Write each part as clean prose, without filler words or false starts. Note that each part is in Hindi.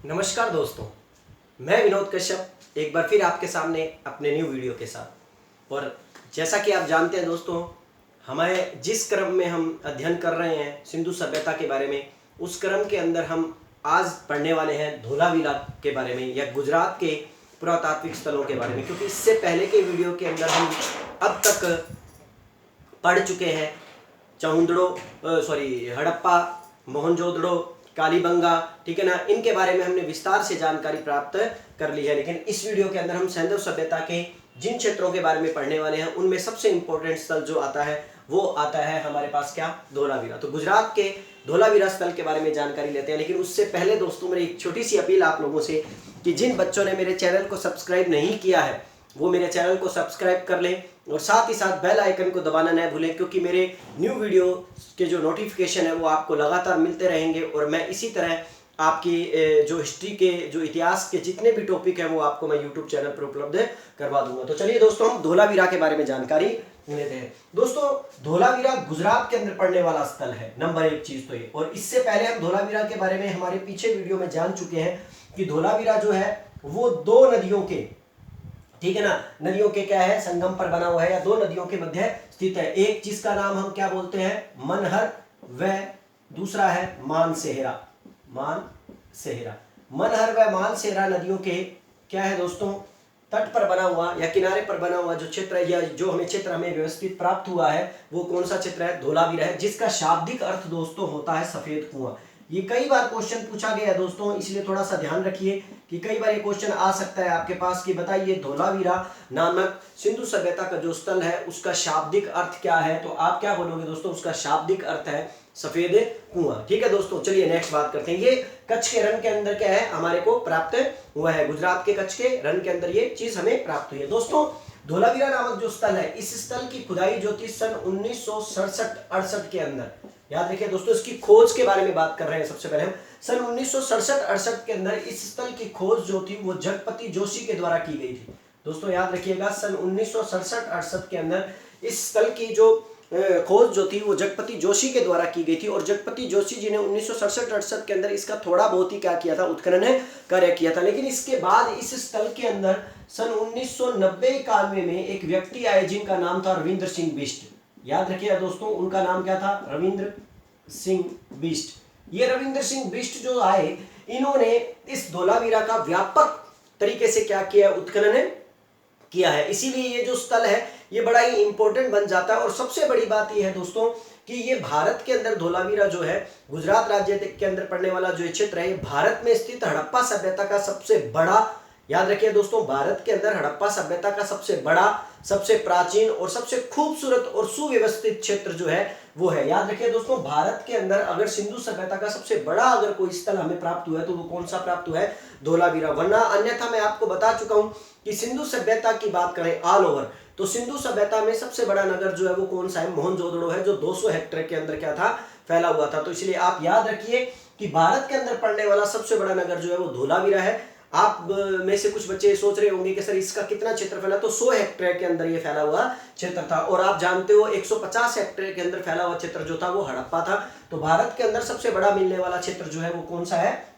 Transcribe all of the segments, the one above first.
नमस्कार दोस्तों, मैं विनोद कश्यप एक बार फिर आपके सामने अपने न्यू वीडियो के साथ। और जैसा कि आप जानते हैं दोस्तों, हमें जिस क्रम में हम अध्ययन कर रहे हैं सिंधु सभ्यता के बारे में, उस क्रम के अंदर हम आज पढ़ने वाले हैं धोलावीरा के बारे में या गुजरात के पुरातात्विक स्थलों के बारे में। क्योंकि इससे पहले के वीडियो के अंदर हम अब तक पढ़ चुके हैं हड़प्पा, मोहनजोदड़ो, कालीबंगा, ठीक है ना, इनके बारे में हमने विस्तार से जानकारी प्राप्त कर ली है। लेकिन इस वीडियो के अंदर हम सैंधव सभ्यता के जिन क्षेत्रों के बारे में पढ़ने वाले हैं, उनमें सबसे इंपॉर्टेंट स्थल जो आता है वो आता है हमारे पास क्या, धोलावीरा। तो गुजरात के धोलावीरा स्थल के बारे में जानकारी लेते हैं। लेकिन उससे पहले दोस्तों, मेरी एक छोटी सी अपील आप लोगों से कि जिन बच्चों ने मेरे चैनल को सब्सक्राइब नहीं किया है वो मेरे चैनल को सब्सक्राइब कर लें और साथ ही साथ बेल आइकन को दबाना न भूलें, क्योंकि मेरे न्यू वीडियो के जो नोटिफिकेशन है वो आपको लगातार मिलते रहेंगे। और मैं इसी तरह आपकी जो हिस्ट्री के, जो इतिहास के जितने भी टॉपिक हैं वो आपको मैं यूट्यूब चैनल पर उपलब्ध करवा दूंगा। तो चलिए दोस्तों, हम धोलावीरा के बारे में जानकारी लेते हैं। दोस्तों, धोलावीरा गुजरात के अंदर पड़ने वाला स्थल है, नंबर एक चीज तो ये। और इससे पहले हम धोलावीरा के बारे में हमारे पीछे वीडियो में जान चुके हैं कि धोलावीरा जो है वो दो नदियों के, ठीक है ना, नदियों के क्या है, संगम पर बना हुआ है या दो नदियों के मध्य स्थित है। एक चीज का नाम हम क्या बोलते हैं, मनहर, व दूसरा है मानसेहरा। मनहर व मानसेहरा नदियों के क्या है दोस्तों, तट पर बना हुआ या किनारे पर बना हुआ जो क्षेत्र है, या जो क्षेत्र हमें व्यवस्थित प्राप्त हुआ है वो कौन सा क्षेत्र है, धोलावीरा है, जिसका शाब्दिक अर्थ दोस्तों होता है सफेद कुआं। ये कई बार क्वेश्चन पूछा गया है दोस्तों, इसलिए थोड़ा सा ध्यान रखिए कि कई बार ये क्वेश्चन आ सकता है आपके पास कि बताइए धोलावीरा नामक सिंधु सभ्यता का जो स्थल है उसका शाब्दिक अर्थ क्या है। तो आप क्या बोलोगे दोस्तों, उसका शाब्दिक अर्थ है सफेद कुआं। ठीक है दोस्तों, चलिए नेक्स्ट बात करते हैं। ये कच्छ के रण के अंदर क्या है, हमारे को प्राप्त हुआ है। गुजरात के कच्छ के रण के अंदर ये चीज हमें प्राप्त हुई है। दोस्तों, धोलावीरा नामक जो स्थल है, इस स्थल की खुदाई जो थी सन 1967-68 के अंदर, याद रखिए दोस्तों, इसकी खोज के बारे में बात कर रहे हैं। सबसे पहले हम सन 1967-68 के अंदर इस स्थल की खोज जो थी वो जगपति जोशी के द्वारा की गई थी। दोस्तों याद रखिएगा, सन 1967-68 के अंदर इस स्थल की जो खोज जो थी वो जगपति जोशी के द्वारा की गई थी। और जगपति जोशी जी ने 1967-68 के अंदर इसका थोड़ा बहुत ही क्या किया था, उत्खनन कार्य किया था। लेकिन इसके बाद इस स्थल के अंदर सन 1990-91 में एक व्यक्ति आए जिनका नाम था रविंद्र सिंह बिष्ट। याद रखिएगा दोस्तों, उनका नाम क्या था, रविंद्र सिंह बिष्ट। ये रविंद्र सिंह बिष्ट जो आए, इन्होंने इस धोलावीरा का व्यापक तरीके से क्या किया, उत्खनन किया है। इसीलिए ये जो स्थल है ये बड़ा ही इंपॉर्टेंट बन जाता है। और सबसे बड़ी बात ये है दोस्तों कि ये भारत के अंदर धोलावीरा जो है, गुजरात राज्य के अंदर पड़ने वाला जो क्षेत्र है, ये भारत में स्थित हड़प्पा सभ्यता का सबसे बड़ा, याद रखिए दोस्तों, भारत के अंदर हड़प्पा सभ्यता का सबसे बड़ा, सबसे प्राचीन और सबसे खूबसूरत और सुव्यवस्थित क्षेत्र जो है वो है। याद रखिए दोस्तों, भारत के अंदर अगर सिंधु सभ्यता का सबसे बड़ा अगर कोई स्थल हमें प्राप्त हुआ है तो वो कौन सा प्राप्त हुआ है, धोलावीरा। वरना अन्यथा मैं आपको बता चुका हूं कि सिंधु सभ्यता की बात करें ऑल ओवर, तो सिंधु सभ्यता में सबसे बड़ा नगर जो है वो कौन सा है, मोहनजोदड़ो है, जो 200 हेक्टेयर के अंदर क्या था, फैला हुआ था। तो इसलिए आप याद रखिए कि भारत के अंदर पड़ने वाला सबसे बड़ा नगर जो है वो धोलावीरा है। आप में से कुछ बच्चे सोच रहे होंगे कि सर इसका कितना क्षेत्र फैला, तो 100 हेक्टेयर के अंदर ये फैला हुआ क्षेत्र था। और आप जानते हो 150 हेक्टेयर के अंदर फैला हुआ क्षेत्र जो था वो हड़प्पा था। तो भारत के अंदर सबसे बड़ा मिलने वाला क्षेत्र जो है वो कौन सा है,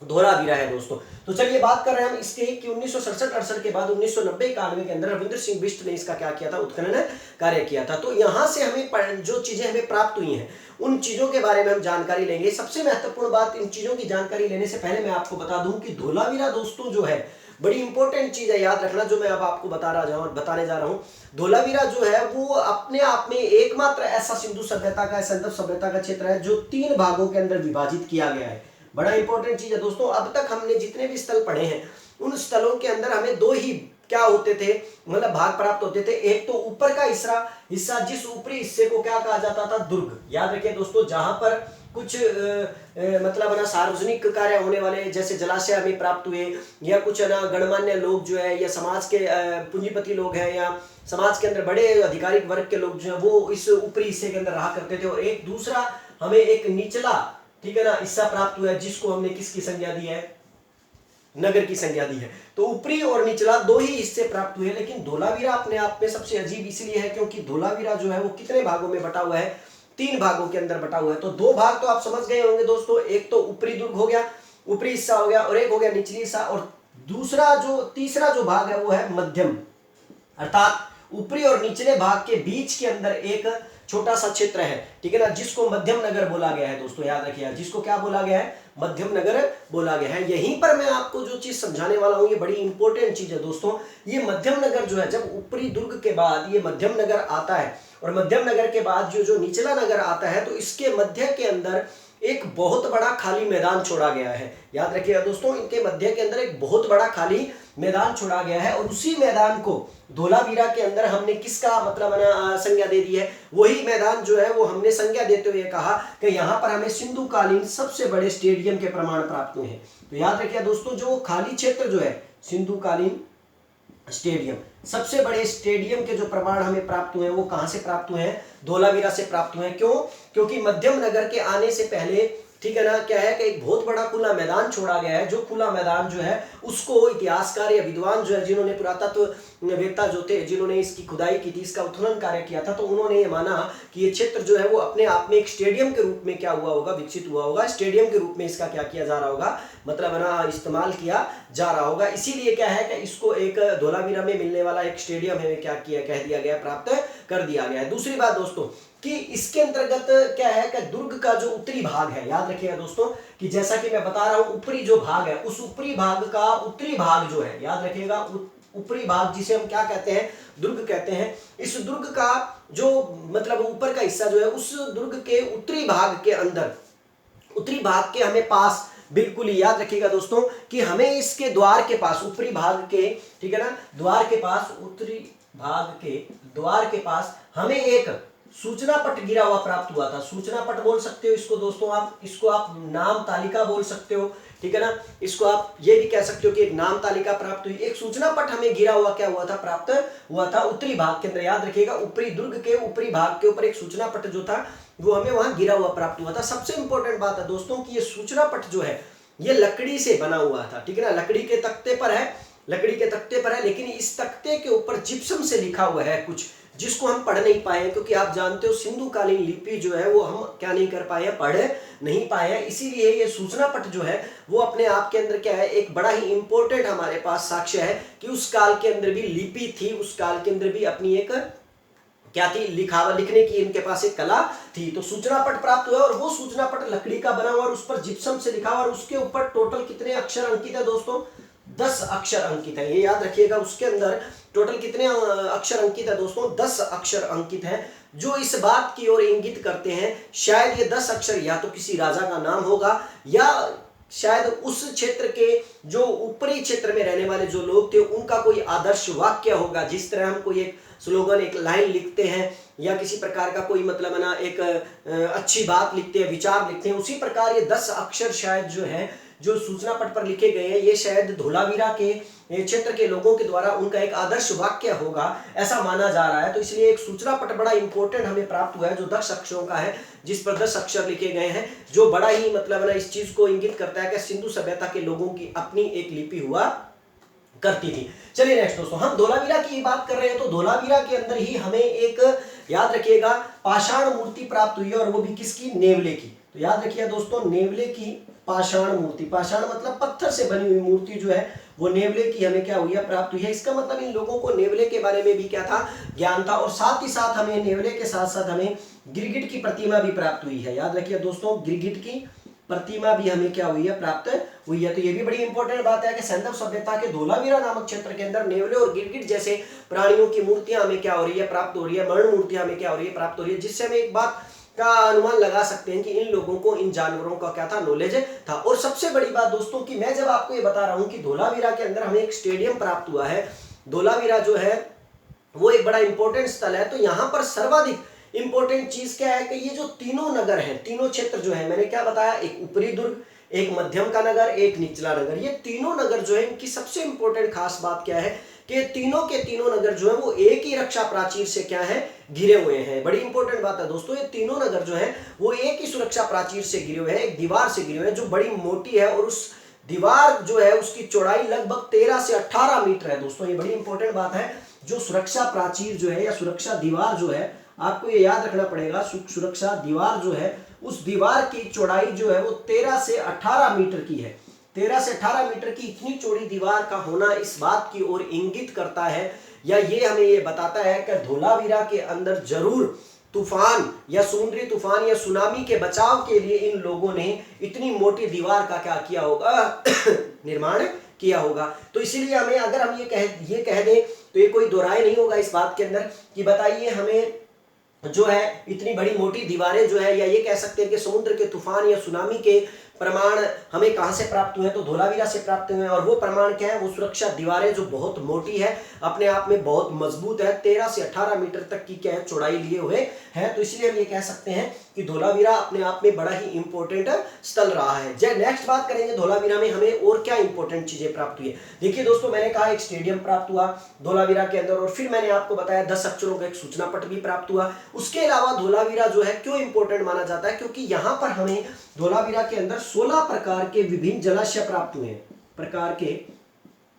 धोलावीरा है दोस्तों। तो चलिए बात कर रहे हैं हम इसके कि 1967-68 के बाद 1990-91 के अंदर रविंद्र सिंह बिष्ट ने इसका क्या किया था, उत्खनन कार्य किया था। तो यहां से हमें जो चीजें हमें प्राप्त हुई हैं उन चीजों के बारे में हम जानकारी लेंगे। सबसे महत्वपूर्ण बात, इन चीजों की जानकारी लेने से पहले मैं आपको बता दूं कि धोलावीरा दोस्तों जो है बड़ी इंपॉर्टेंट चीज है, याद रखना, जो मैं अब आपको बताने जा रहा हूं। धोलावीरा जो है वो अपने आप में एकमात्र ऐसा सिंधु सभ्यता का, सैंधव सभ्यता का क्षेत्र है जो 3 भागों के अंदर विभाजित किया गया है। बड़ा इंपॉर्टेंट चीज है दोस्तों। अब तक हमने जितने भी स्थल पढ़े हैं उन स्थलों के अंदर हमें 2 ही क्या होते थे, मतलब भाग प्राप्त होते थे। एक तो ऊपर का हिस्सा, जिस ऊपरी हिस्से को क्या कहा जाता था, दुर्ग। याद रखिए दोस्तों, जहां पर कुछ मतलब ना सार्वजनिक कार्य होने वाले, जैसे जलाशय हमें प्राप्त हुए, या कुछ ना गणमान्य लोग जो है, या समाज के पूंजीपति लोग हैं, या समाज के अंदर बड़े आधिकारिक वर्ग के लोग जो है वो इस ऊपरी हिस्से के अंदर रहा करते थे। और एक दूसरा हमें एक निचला, ठीक है ना, हिस्सा प्राप्त हुआ है जिसको हमने किसकी संज्ञा दी है, नगर की संज्ञा दी है। तो ऊपरी और निचला 2 ही हिस्से प्राप्त हुए। लेकिन धोलावीरा अपने आप में सबसे अजीब इसलिए है क्योंकि धोलावीरा जो है वो कितने भागों में बटा हुआ है, 3 भागों के अंदर बटा हुआ है। तो 2 भाग तो आप समझ गए होंगे दोस्तों, एक तो ऊपरी दुर्ग हो गया ऊपरी हिस्सा हो गया, और एक हो गया निचली हिस्सा, और दूसरा जो तीसरा जो भाग है वो है मध्यम, अर्थात ऊपरी और निचले भाग के बीच के अंदर एक छोटा सा क्षेत्र है, ठीक है ना, जिसको मध्यम नगर बोला गया है। दोस्तों याद रखिएगा, जिसको क्या बोला गया है, मध्यम नगर बोला गया है। यहीं पर मैं आपको जो चीज समझाने वाला हूं ये बड़ी इंपॉर्टेंट चीज है दोस्तों। ये मध्यम नगर जो है, जब ऊपरी दुर्ग के बाद ये मध्यम नगर आता है, और मध्यम नगर के बाद जो निचला नगर आता है, तो इसके मध्य के अंदर एक बहुत बड़ा खाली मैदान छोड़ा गया है। याद रखिएगा दोस्तों, इनके मध्य के अंदर एक बहुत बड़ा खाली मैदान छोड़ा गया है, और उसी मैदान को धोलावीरा के अंदर हमने किसका मतलब संज्ञा दे दी है, वही मैदान जो है वो हमने संज्ञा देते हुए कहा कि यहाँ पर हमें सिंधु कालीन सबसे बड़े स्टेडियम के प्रमाण प्राप्त हुए हैं। तो याद रखिए दोस्तों, जो खाली क्षेत्र जो है सिंधु कालीन स्टेडियम, सबसे बड़े स्टेडियम के जो प्रमाण हमें प्राप्त हुए हैं वो कहां से प्राप्त हुए हैं, धोलावीरा से प्राप्त हुए हैं। क्यों? क्योंकि मध्यम नगर के आने से पहले, ठीक है ना, क्या है कि एक बहुत बड़ा खुला मैदान छोड़ा गया है, जो खुला मैदान जो है उसको इतिहासकार या विद्वान जो है, जिन्होंने पुरातत्व वेत्ता जो थे, जिन्होंने इसकी खुदाई की थी, इसका उत्खनन कार्य किया था, तो उन्होंने ये माना कि ये क्षेत्र जो है वो अपने आप में एक स्टेडियम के रूप में क्या हुआ होगा, विकसित हुआ होगा। स्टेडियम के रूप में इसका क्या किया जा रहा होगा, मतलब ना इस्तेमाल किया जा रहा होगा। इसीलिए क्या है कि इसको एक धोलावीरा में मिलने वाला एक स्टेडियम है क्या किया, कह दिया गया, प्राप्त कर दिया गया है। दूसरी बात दोस्तों कि इसके अंतर्गत क्या है कि दुर्ग का जो उत्तरी भाग है, याद रखिएगा दोस्तों कि जैसा कि मैं बता रहा हूं, ऊपरी जो भाग है, उस ऊपरी भाग का उत्तरी भाग जो है, याद रखिएगा, ऊपरी भाग जिसे हम क्या कहते हैं, दुर्ग कहते हैं। इस दुर्ग का जो मतलब ऊपर का हिस्सा जो है, उस दुर्ग के उत्तरी भाग के अंदर, उत्तरी भाग के हमें पास, बिल्कुल याद रखिएगा दोस्तों कि हमें इसके द्वार के पास, ऊपरी भाग के, ठीक है ना, द्वार के पास, उत्तरी भाग के द्वार के पास हमें एक सूचना पट गिरा हुआ प्राप्त हुआ था। सूचना पट बोल सकते हो इसको दोस्तों आप, इसको आप नाम तालिका बोल सकते हो, ठीक है ना, इसको आप ये भी कह सकते हो कि एक नाम तालिका प्राप्त हुई। एक सूचना पट हमें गिरा हुआ क्या हुआ था, प्राप्त हुआ था उत्तरी भाग के अंदर। याद रखिएगा, ऊपरी दुर्ग के ऊपरी भाग के ऊपर एक सूचना पट जो था वो हमें वहां गिरा हुआ प्राप्त हुआ था। सबसे इंपॉर्टेंट बात है दोस्तों कि ये सूचना पट जो है ये लकड़ी से बना हुआ था, ठीक है ना, लकड़ी के तख्ते पर है, लकड़ी के तख्ते पर है, लेकिन इस तख्ते के ऊपर जिप्सम से लिखा हुआ है कुछ, जिसको हम पढ़ नहीं पाए, क्योंकि आप जानते हो सिंधु कालीन लिपि जो है वो हम क्या नहीं कर पाए, पढ़ नहीं पाए हैं। इसीलिए ये सूचना पट जो है वो अपने आप के अंदर क्या है, एक बड़ा ही इंपॉर्टेंट हमारे पास साक्ष्य है कि उस काल के अंदर भी लिपि थी, उस काल के अंदर भी अपनी एक क्या थी, लिखावा, लिखने की इनके पास एक कला थी। तो सूचना पट प्राप्त हुआ, और वो सूचना पट लकड़ी का बना हुआ और उस पर जिप्सम से लिखा हुआ, और उसके ऊपर टोटल कितने अक्षर अंकित है दोस्तों, 10 अक्षर अंकित है। ये याद रखिएगा, उसके अंदर टोटल कितने अक्षर अंकित है दोस्तों, 10 अक्षर अंकित है, जो इस बात की ओर इंगित करते हैं शायद ये 10 अक्षर या तो किसी राजा का नाम होगा, या शायद उस क्षेत्र के जो ऊपरी क्षेत्र में रहने वाले जो लोग थे उनका कोई आदर्श वाक्य होगा। जिस तरह हम कोई एक स्लोगन, एक लाइन लिखते हैं, या किसी प्रकार का कोई मतलब है ना एक अच्छी बात लिखते हैं, विचार लिखते हैं, उसी प्रकार ये 10 अक्षर शायद जो है, जो सूचना पट पर लिखे गए हैं, ये शायद धोलावीरा के क्षेत्र के लोगों के द्वारा उनका एक आदर्श वाक्य होगा, ऐसा माना जा रहा है। तो इसलिए एक सूचना पट बड़ा इंपॉर्टेंट हमें प्राप्त हुआ है, जो 10 अक्षरों का है, जिस पर 10 अक्षर लिखे गए हैं, जो बड़ा ही मतलब ना इस चीज को इंगित करता है कि सिंधु सभ्यता के लोगों की अपनी एक लिपि हुआ करती थी। चलिए नेक्स्ट दोस्तों, हम धोलावीरा की बात कर रहे हैं, तो धोलावीरा के अंदर ही हमें एक, याद रखिएगा, पाषाण मूर्ति प्राप्त हुई है, और वो भी किसकी, नेवले की। तो याद रखिए दोस्तों, नेवले की पाषाण मूर्ति, पाषाण मतलब पत्थर से बनी हुई मूर्ति जो है वो नेवले की हमें क्या हुई है, प्राप्त हुई है। इसका मतलब इन लोगों को नेवले के बारे में भी क्या था, ज्ञान था, और साथ ही साथ हमें नेवले के साथ साथ हमें गिरगिट की प्रतिमा भी प्राप्त हुई है। याद रखिए दोस्तों, गिरगिट की प्रतिमा भी हमें क्या हुई है, प्राप्त हुई है। तो ये भी बड़ी इंपॉर्टेंट बात है कि सैंधव सभ्यता के धोलावीरा नामक क्षेत्र के अंदर नेवले और गिरगिट जैसे प्राणियों की मूर्तियां हमें क्या हो रही है, प्राप्त हो रही है, मरण मूर्तियां हमें क्या हो रही है, प्राप्त हो रही है, जिससे हमें एक बात का अनुमान लगा सकते हैं कि इन लोगों को इन जानवरों का क्या था, नॉलेज था। और सबसे बड़ी बात दोस्तों कि मैं जब आपको ये बता रहा हूं कि धोलावीरा के अंदर हमें एक स्टेडियम प्राप्त हुआ है, धोलावीरा जो है वो एक बड़ा इंपॉर्टेंट स्थल है, तो यहां पर सर्वाधिक इंपॉर्टेंट चीज क्या है कि ये जो तीनों नगर हैं, तीनों क्षेत्र जो है, मैंने क्या बताया, एक ऊपरी दुर्ग, एक मध्यम का नगर, एक निचला नगर, ये तीनों नगर जो है इनकी सबसे इंपॉर्टेंट खास बात क्या है कि तीनों के तीनों नगर जो है वो एक ही रक्षा प्राचीर से क्या है, घिरे हुए हैं। बड़ी इंपॉर्टेंट बात है दोस्तों, ये तीनों नगर जो है वो एक ही सुरक्षा प्राचीर से घिरे हुए हैं, एक दीवार से घिरे हुए हैं जो बड़ी मोटी है, और उस दीवार जो है उसकी चौड़ाई लगभग 13 से 18 मीटर है। दोस्तों ये बड़ी इंपॉर्टेंट बात है, जो सुरक्षा प्राचीर जो है या सुरक्षा दीवार जो है, आपको ये याद रखना पड़ेगा, सुरक्षा दीवार जो है उस दीवार की चौड़ाई जो है वो 13 से 18 मीटर की है। 13 से 18 मीटर की इतनी चौड़ी दीवार का होना इस बात की ओर इंगित करता है, या ये हमें ये बताता है कि धोलावीरा के अंदर जरूर तूफान या समुद्री तूफान या सुनामी के बचाव के लिए इन लोगों ने इतनी मोटी दीवार का क्या किया होगा निर्माण किया होगा। तो इसीलिए हमें अगर हम ये कह दें तो ये कोई दो राय नहीं होगा इस बात के अंदर कि बताइए हमें जो है इतनी बड़ी मोटी दीवारें जो है, या ये कह सकते हैं कि समुद्र के तूफान या सुनामी के प्रमाण हमें कहां से प्राप्त हुए, तो धोलावीरा से प्राप्त हुए हैं। और वो प्रमाण क्या है, वो सुरक्षा दीवारें जो बहुत मोटी है, अपने आप में बहुत मजबूत है, 13 से 18 मीटर तक की क्या है चौड़ाई लिए हुए है। तो इसलिए हम ये कह सकते हैं कि धोलावीरा अपने आप में बड़ा ही इंपॉर्टेंट स्थल रहा है। जब नेक्स्ट बात करेंगे धोलावीरा में हमें और क्या इंपॉर्टेंट चीजें प्राप्त हुई है। देखिए दोस्तों, मैंने कहा एक स्टेडियम प्राप्त हुआ धोलावीरा के अंदर, और फिर मैंने आपको बताया 10 अक्षरों का एक सूचना पट भी प्राप्त हुआ। उसके अलावा धोलावीरा जो है क्यों इंपॉर्टेंट माना जाता है, क्योंकि यहां पर हमें धोलावीरा के अंदर 16 प्रकार के विभिन्न जलाशय प्राप्त हुए हैं, प्रकार के,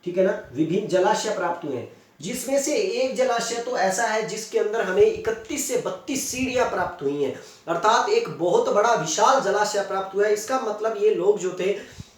ठीक है ना, विभिन्न जलाशय प्राप्त हुए हैं, जिसमें से एक जलाशय तो ऐसा है जिसके अंदर हमें 31 से 32 सीढ़ियां प्राप्त हुई हैं, अर्थात एक बहुत बड़ा विशाल जलाशय प्राप्त हुआ है। इसका मतलब ये लोग जो थे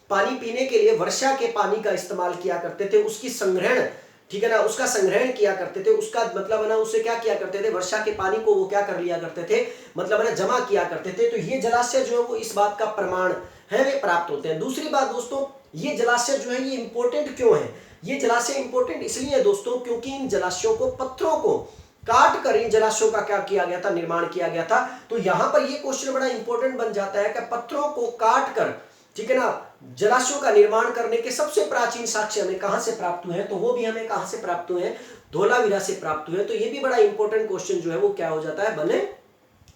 पानी पीने के लिए वर्षा के पानी का इस्तेमाल किया करते थे, उसकी संग्रहण, ठीक है ना, उसका संग्रहण किया करते थे, उसका मतलब है ना, उसे क्या किया करते थे, वर्षा के पानी को वो क्या कर लिया करते थे, मतलब है ना, जमा किया करते थे। तो ये जलाशय जो है वो इस बात का प्रमाण है, वे प्राप्त होते हैं। दूसरी बात दोस्तों, ये जलाशय जो है ये इंपॉर्टेंट क्यों है, ये जलाशय इंपॉर्टेंट इसलिए है दोस्तों क्योंकि इन जलाशयों को, पत्थरों को काट कर इन जलाशयों का क्या किया गया था, निर्माण किया गया था। तो यहां पर ये क्वेश्चन बड़ा इंपॉर्टेंट बन जाता है कि पत्थरों को काट कर, ठीक है ना, जलाशयों का निर्माण करने के सबसे प्राचीन साक्ष्य हमें कहां से प्राप्त हुए हैं, तो वो भी हमें कहां से प्राप्त हुए हैं, धोलावीरा से प्राप्त हुए हैं। तो ये भी बड़ा इंपॉर्टेंट क्वेश्चन जो है वो क्या हो जाता है, बने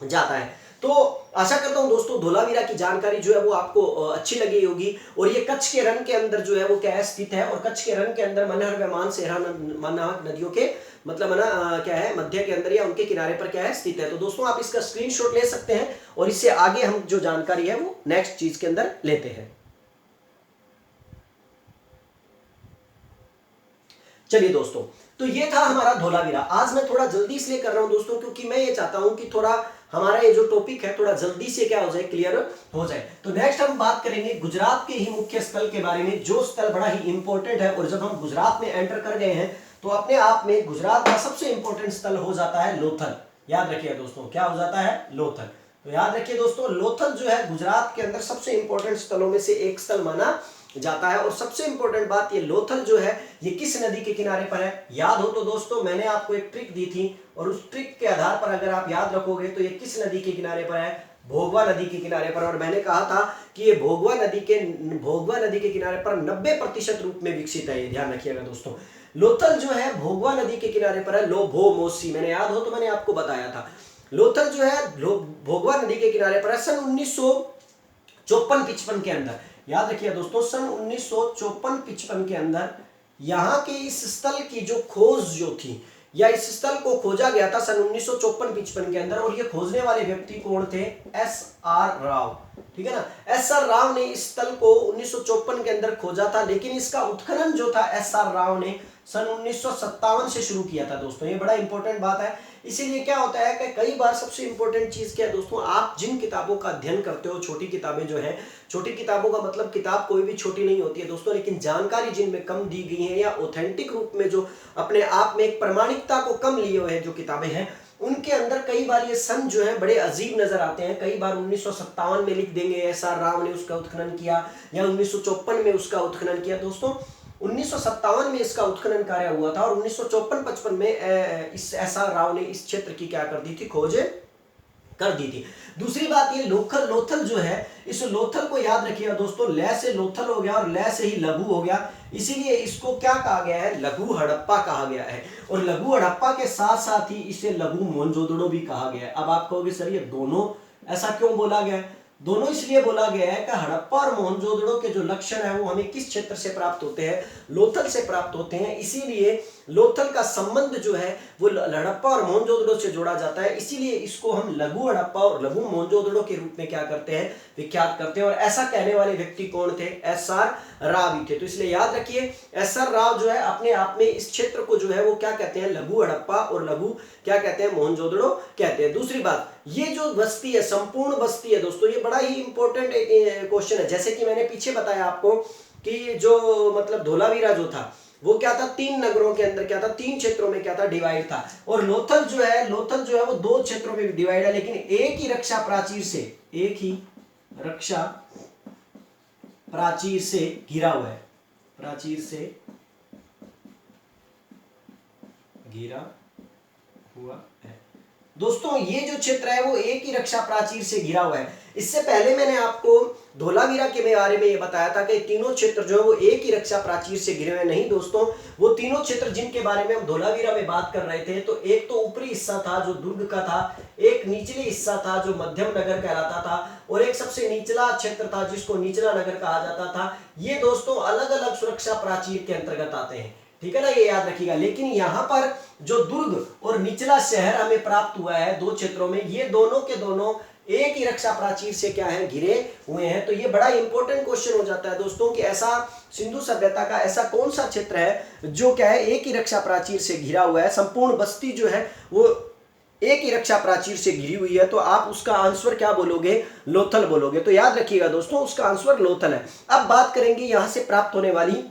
जाता है। तो आशा करता हूं दोस्तों धोलावीरा की जानकारी जो है वो आपको अच्छी लगी होगी। और ये कच्छ के रण के अंदर जो है वो क्या है, स्थित है, और कच्छ के रण के अंदर मनहर व मानसेरा नामक नदियों के मतलब है ना क्या है, मध्य के अंदर या उनके किनारे पर क्या है, स्थित है। तो दोस्तों आप इसका स्क्रीनशॉट ले सकते हैं और इससे आगे हम जो जानकारी है वो नेक्स्ट चीज के अंदर लेते हैं। चलिए दोस्तों, तो ये था हमारा धोलावीरा। आज मैं थोड़ा जल्दी इसलिए कर रहा हूं दोस्तों क्योंकि मैं ये चाहता हूं कि थोड़ा हमारा ये जो टॉपिक है थोड़ा जल्दी से क्या हो जाए, क्लियर हो जाए। तो नेक्स्ट हम बात करेंगे गुजरात के ही मुख्य स्थल के बारे में, जो स्थल बड़ा ही इंपॉर्टेंट है। और जब हम गुजरात में एंटर कर गए हैं तो अपने आप में गुजरात का सबसे इंपॉर्टेंट स्थल हो जाता है लोथल। याद रखिए दोस्तों, क्या हो जाता है, लोथल। तो याद रखिए दोस्तों, लोथल जो है गुजरात के अंदर सबसे इंपॉर्टेंट स्थलों में से एक स्थल माना जाता है। और सबसे इंपॉर्टेंट बात, ये लोथल जो है ये किस नदी के किनारे पर है। याद हो तो दोस्तों मैंने आपको एक ट्रिक दी थी, और उस ट्रिक के आधार पर अगर आप याद रखोगे तो ये किस नदी के किनारे पर है, भोगवा नदी के किनारे पर। और मैंने कहा था कि ये भोगवा नदी के किनारे पर 90% रूप में विकसित है, ये ध्यान रखिएगा दोस्तों। लोथल जो है भोगवा नदी के किनारे पर है, लोभोमोसी, मैंने याद हो तो मैंने आपको बताया था। लोथल जो है भोगवा नदी के किनारे पर है। सन 1954-55 के अंदर, याद रखिए दोस्तों, सन 1954-55 के अंदर यहाँ के इस स्थल की जो खोज जो थी, या इस स्थल को खोजा गया था सन 1954-55 के अंदर। और ये खोजने वाले व्यक्ति कौन थे, एस.आर. राव, ठीक है ना। एस.आर. राव ने इस स्थल को 1954 के अंदर खोजा था, लेकिन इसका उत्खनन जो था एस.आर. राव ने सन 1957 से शुरू किया था दोस्तों। ये बड़ा इंपॉर्टेंट बात है। इसीलिए क्या होता है कि कई बार सबसे इंपॉर्टेंट चीज क्या है दोस्तों, आप जिन किताबों का अध्ययन करते हो, छोटी किताबें जो है, छोटी किताबों का मतलब किताब कोई भी छोटी नहीं होती है दोस्तों, लेकिन जानकारी जिनमें कम दी गई है या ऑथेंटिक रूप में जो अपने आप में एक प्रमाणिकता को कम लिए हुए हैं जो किताबें हैं, उनके अंदर कई बार ये सन जो है बड़े अजीब नजर आते हैं। कई बार 1957 में लिख देंगे एस.आर. राव ने उसका उत्खनन किया, या 1954 में उसका उत्खनन किया। दोस्तों 1957 में इसका उत्खनन कार्य हुआ था, और 1954-55 में इस एस.आर. राव ने इस क्षेत्र की क्या कर दी थी, खोज कर दी थी। दूसरी बात ये लोथल जो है, इस लोथल को याद रखिएगा दोस्तों, लय से लोथल हो गया और लय से ही लघु हो गया, इसीलिए इसको क्या कहा गया है, लघु हड़प्पा कहा गया है। और लघु हड़प्पा के साथ साथ ही इसे लघु मोहनजोदड़ो भी कहा गया है। अब आप कहोगे सर ये दोनों ऐसा क्यों बोला गया है, दोनों इसलिए बोला गया है कि हड़प्पा और मोहनजोदड़ो के जो लक्षण है वो हमें किस क्षेत्र से प्राप्त होते हैं, लोथल से प्राप्त होते हैं। इसीलिए लोथल का संबंध जो है वो हड़प्पा और मोहनजोदड़ो से जोड़ा जाता है, इसीलिए इसको हम लघु हड़प्पा और लघु मोहनजोदड़ो के रूप में क्या करते हैं, विख्यात करते हैं। और ऐसा कहने वाले व्यक्ति कौन थे, एस.आर. राव ही थे। तो इसलिए याद रखिए एस.आर. राव जो है अपने आप में इस क्षेत्र को जो है वो क्या कहते हैं, लघु हड़प्पा और लघु क्या कहते हैं, मोहनजोदड़ो कहते हैं। दूसरी बात, ये जो बस्ती है, संपूर्ण बस्ती है दोस्तों, ये बड़ा ही इंपॉर्टेंट क्वेश्चन है। जैसे कि मैंने पीछे बताया आपको कि जो मतलब धोलावीरा जो था वो क्या था, 3 नगरों के अंदर क्या था, 3 क्षेत्रों में क्या था, डिवाइड था। और लोथल जो है वो 2 क्षेत्रों में डिवाइड है, लेकिन एक ही रक्षा प्राचीर से, एक ही रक्षा प्राचीर से घिरा हुआ है, प्राचीर से घिरा हुआ है। दोस्तों ये जो क्षेत्र है वो एक ही रक्षा प्राचीर से घिरा हुआ है। इससे पहले मैंने आपको धोलावीरा के बारे में ये बताया था कि तीनों क्षेत्र जो है वो एक ही रक्षा प्राचीर से घिरे हुए नहीं दोस्तों, वो तीनों क्षेत्र जिनके बारे में हम धोलावीरा में बात कर रहे थे, तो एक तो ऊपरी हिस्सा था जो दुर्ग का था, एक निचले हिस्सा था जो मध्यम नगर कहलाता था, और एक सबसे निचला क्षेत्र था जिसको निचला नगर कहा जाता था। ये दोस्तों अलग अलग सुरक्षा प्राचीर के अंतर्गत आते हैं, ठीक है ना, ये याद रखिएगा। लेकिन यहाँ पर जो दुर्ग और निचला शहर हमें प्राप्त हुआ है 2 क्षेत्रों में, ये दोनों के दोनों एक ही रक्षा प्राचीर से क्या है, घिरे हुए हैं। तो ये बड़ा इंपॉर्टेंट क्वेश्चन हो जाता है दोस्तों कि ऐसा सिंधु सभ्यता का ऐसा कौन सा क्षेत्र है जो क्या है, एक ही रक्षा प्राचीर से घिरा हुआ है। संपूर्ण बस्ती जो है वो एक ही रक्षा प्राचीर से घिरी हुई है, तो आप उसका आंसर क्या बोलोगे, लोथल बोलोगे। तो याद रखिएगा दोस्तों उसका आंसर लोथल है। अब बात करेंगे यहां से प्राप्त होने वाली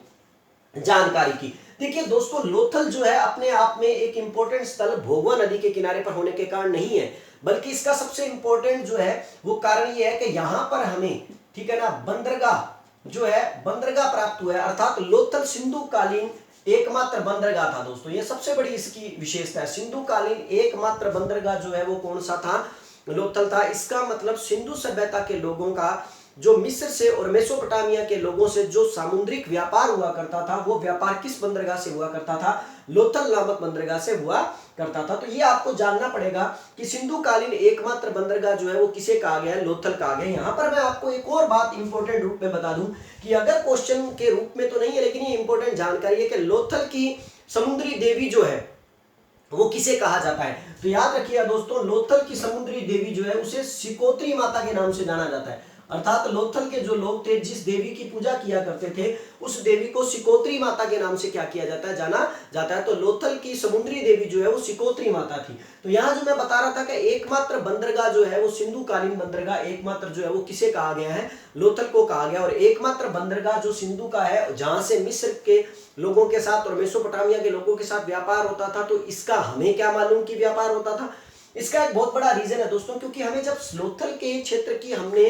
जानकारी की। देखिए दोस्तों लोथल जो है अपने आप में एक इंपॉर्टेंट स्थल भोगवा नदी के किनारे पर होने के कारण नहीं है, बल्कि इसका सबसे इंपॉर्टेंट जो है वो कारण ये है कि यहां पर हमें, ठीक है ना, बंदरगाह जो है, बंदरगाह प्राप्त हुआ है। अर्थात लोथल सिंधु कालीन एकमात्र बंदरगाह था दोस्तों, ये सबसे बड़ी इसकी विशेषता है। सिंधु कालीन एकमात्र बंदरगाह जो है वो कौन सा था, लोथल था। इसका मतलब सिंधु सभ्यता के लोगों का जो मिस्र से और मेसोपोटामिया के लोगों से जो सामुद्रिक व्यापार हुआ करता था, वो व्यापार किस बंदरगाह से हुआ करता था, लोथल नामक बंदरगाह से हुआ करता था। तो ये आपको जानना पड़ेगा कि सिंधु कालीन एकमात्र बंदरगाह जो है वो किसे कहा गया है, लोथल कहा गया है। यहाँ पर मैं आपको एक और बात इंपॉर्टेंट रूप में बता दूं कि अगर क्वेश्चन के रूप में तो नहीं है, लेकिन ये इंपॉर्टेंट जानकारी है कि लोथल की समुद्री देवी जो है वो किसे कहा जाता है। तो याद रखिएगा दोस्तों लोथल की समुद्री देवी जो है उसे सिकोत्री माता के नाम से जाना जाता है। अर्थात लोथल के जो लोग थे जिस देवी की पूजा किया करते थे उस देवी को सिकोत्री माता के नाम से क्या किया जाता है, जाना जाता है। तो लोथल की समुद्री देवी जो है वो सिकोत्री माता थी। तो यहाँ जो मैं बता रहा था कि एकमात्र बंदरगाह जो है वो सिंधु कालीन बंदरगाह एकमात्र जो है वो किसे कहा गया है, लोथल को कहा गया। और एकमात्र बंदरगाह जो सिंधु का है जहां से मिस्र के लोगों के साथ और मेसोपोटामिया के लोगों के साथ व्यापार होता था, तो इसका हमें क्या मालूम कि व्यापार होता था। इसका एक बहुत बड़ा रीजन है दोस्तों, क्योंकि हमें जब लोथल के क्षेत्र की हमने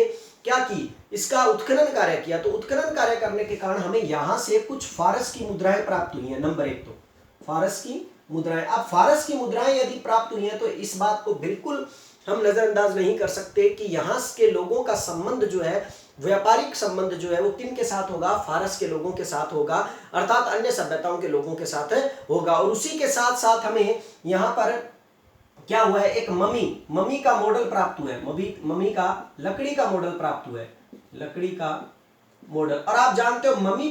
क्या की, इसका उत्खनन कार्य किया, तो उत्खनन कार्य करने के कारण हमें यहां से कुछ फारस की मुद्राएं प्राप्त हुई हैं। नंबर 1 तो फारस की मुद्राएं। अब फारस की मुद्राएं यदि प्राप्त हुई हैं तो इस बात को बिल्कुल हम नजरअंदाज नहीं कर सकते कि यहाँ के लोगों का संबंध जो है, व्यापारिक संबंध जो है वो किन के साथ होगा, फारस के लोगों के साथ होगा, अर्थात अन्य सभ्यताओं के लोगों के साथ होगा। और उसी के साथ साथ हमें यहाँ पर क्या हुआ है, एक ममी का मॉडल प्राप्त हुआ है, ममी का लकड़ी का मॉडल प्राप्त हुआ है, लकड़ी का मॉडल। और आप जानते हो ममी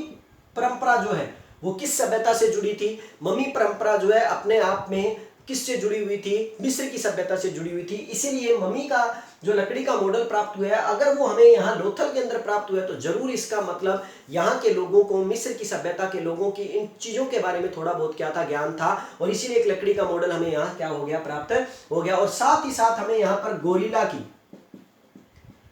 परंपरा जो है वो किस सभ्यता से जुड़ी थी, ममी परंपरा जो है अपने आप में किससे जुड़ी हुई थी, मिस्र की सभ्यता से जुड़ी हुई थी। इसीलिए ममी का जो लकड़ी का मॉडल प्राप्त हुआ है, अगर वो हमें यहाँ लोथल के अंदर प्राप्त हुआ है तो जरूर इसका मतलब यहाँ के लोगों को, मिस्र की सभ्यता के लोगों की इन चीजों के बारे में थोड़ा बहुत क्या था, ज्ञान था, और इसीलिए एक लकड़ी का मॉडल हमें यहाँ क्या हो गया, प्राप्त हो गया। और साथ ही साथ हमें यहाँ पर गोरिल्ला की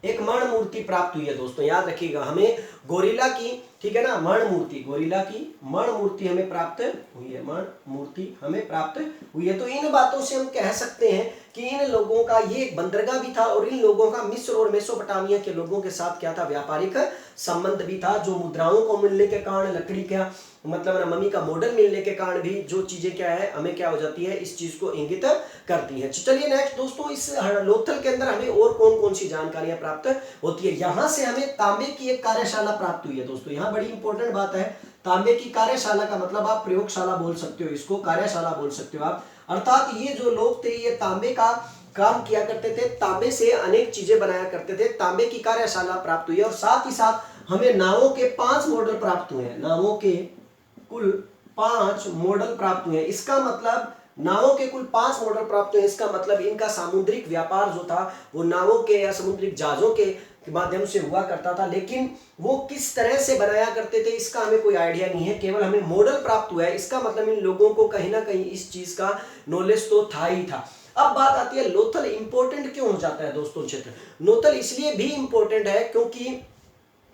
एक मर्ण मूर्ति प्राप्त हुई है दोस्तों, याद रखिएगा हमें गोरिल्ला की, ठीक है ना, मर्ण मूर्ति, गोरिल्ला की मर्ण मूर्ति हमें प्राप्त हुई है, मर्ण मूर्ति हमें प्राप्त हुई है। तो इन बातों से हम कह सकते हैं कि इन लोगों का ये एक बंदरगाह भी था और इन लोगों का मिस्र और मेसोपोटामिया के लोगों के साथ क्या था, व्यापारिक संबंध भी था। जो मुद्राओं को मिलने के कारण, लकड़ी का मतलब ममी का मॉडल मिलने के कारण भी जो चीजें क्या है हमें क्या हो जाती है, इस चीज को इंगित करती हैं। चलिए नेक्स्ट दोस्तों, इस लोथल के अंदर हमें और कौन कौन सी जानकारियां प्राप्त होती है। यहां से हमें तांबे की एक कार्यशाला प्राप्त हुई है दोस्तों, यहाँ बड़ी इंपॉर्टेंट बात है। तांबे की कार्यशाला का मतलब आप प्रयोगशाला बोल सकते हो, इसको कार्यशाला बोल सकते हो आप। अर्थात ये जो लोग थे ये तांबे का काम किया करते थे, तांबे से अनेक चीजें बनाया करते थे। तांबे की कार्यशाला प्राप्त हुई है और साथ ही साथ हमें नावों के 5 मॉडल प्राप्त हुए हैं, नावों के कुल 5 मॉडल प्राप्त हुए हैं। इसका मतलब नावों के कुल 5 मॉडल प्राप्त हुए, इसका मतलब इनका सामुद्रिक व्यापार जो था वो नावों के या समुद्रिक जहाजों के माध्यम से हुआ करता था, लेकिन वो किस तरह से बनाया करते थे इसका हमें कोई आइडिया नहीं है, केवल हमें मॉडल प्राप्त हुआ है। इसका मतलब इन लोगों को कहीं ना कहीं इस चीज का नॉलेज तो था ही था। अब बात आती है लोथल इंपॉर्टेंट क्यों हो जाता है दोस्तों क्षेत्र। लोथल इसलिए भी इंपॉर्टेंट है क्योंकि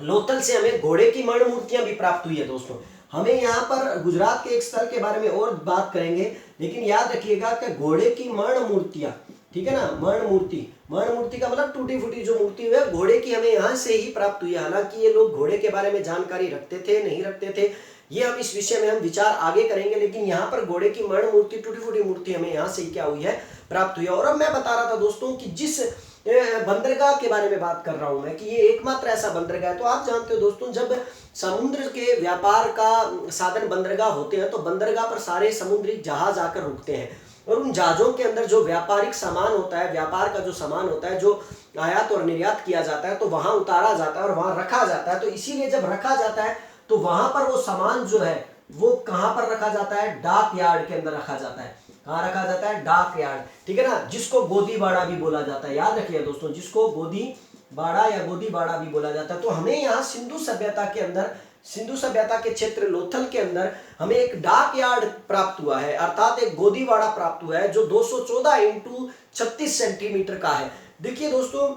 लोथल से हमें घोड़े की मण मूर्तियां भी प्राप्त हुई है दोस्तों। हमें यहाँ पर गुजरात के एक स्थल के बारे में और बात करेंगे, लेकिन याद रखिएगा कि घोड़े की मण मूर्तियां, ठीक है ना, मण मूर्ति का मतलब टूटी फूटी जो मूर्ति है घोड़े की, हमें यहाँ से ही प्राप्त हुई है। हालांकि ये लोग घोड़े के बारे में जानकारी रखते थे नहीं रखते थे, ये हम इस विषय में हम विचार आगे करेंगे, लेकिन यहाँ पर घोड़े की मण मूर्ति, टूटी फूटी मूर्ति हमें यहाँ से ही क्या हुई है, प्राप्त हुई है। और अब मैं बता रहा था दोस्तों कि जिस बंदरगाह के बारे में बात कर रहा हूं मैं, कि ये एकमात्र ऐसा बंदरगाह है। तो आप जानते हो दोस्तों, जब समुद्र के व्यापार का साधन बंदरगाह होते हैं तो बंदरगाह पर सारे समुद्री जहाज आकर रुकते हैं, और उन जहाजों के अंदर जो व्यापारिक सामान होता है, व्यापार का जो सामान होता है, जो आयात और निर्यात किया जाता है, तो वहां उतारा जाता है और वहां रखा जाता है। तो इसीलिए जब रखा जाता है तो वहां पर वो सामान जो है वो कहां पर रखा जाता है, डाक यार्ड के अंदर रखा जाता है। कहां रखा जाता है, डाक यार्ड, ठीक है ना, जिसको गोदी बाड़ा भी बोला जाता है। याद रखिए दोस्तों, जिसको गोदी बाड़ा या गोदी बाड़ा भी बोला जाता है। तो हमें यहाँ सिंधु सभ्यता के अंदर, सिंधु सभ्यता के क्षेत्र लोथल के अंदर हमें एक डाक यार्ड प्राप्त हुआ है, अर्थात एक गोदीवाड़ा प्राप्त हुआ है, जो 214 इंटू 36 सेंटीमीटर का है। देखिए दोस्तों,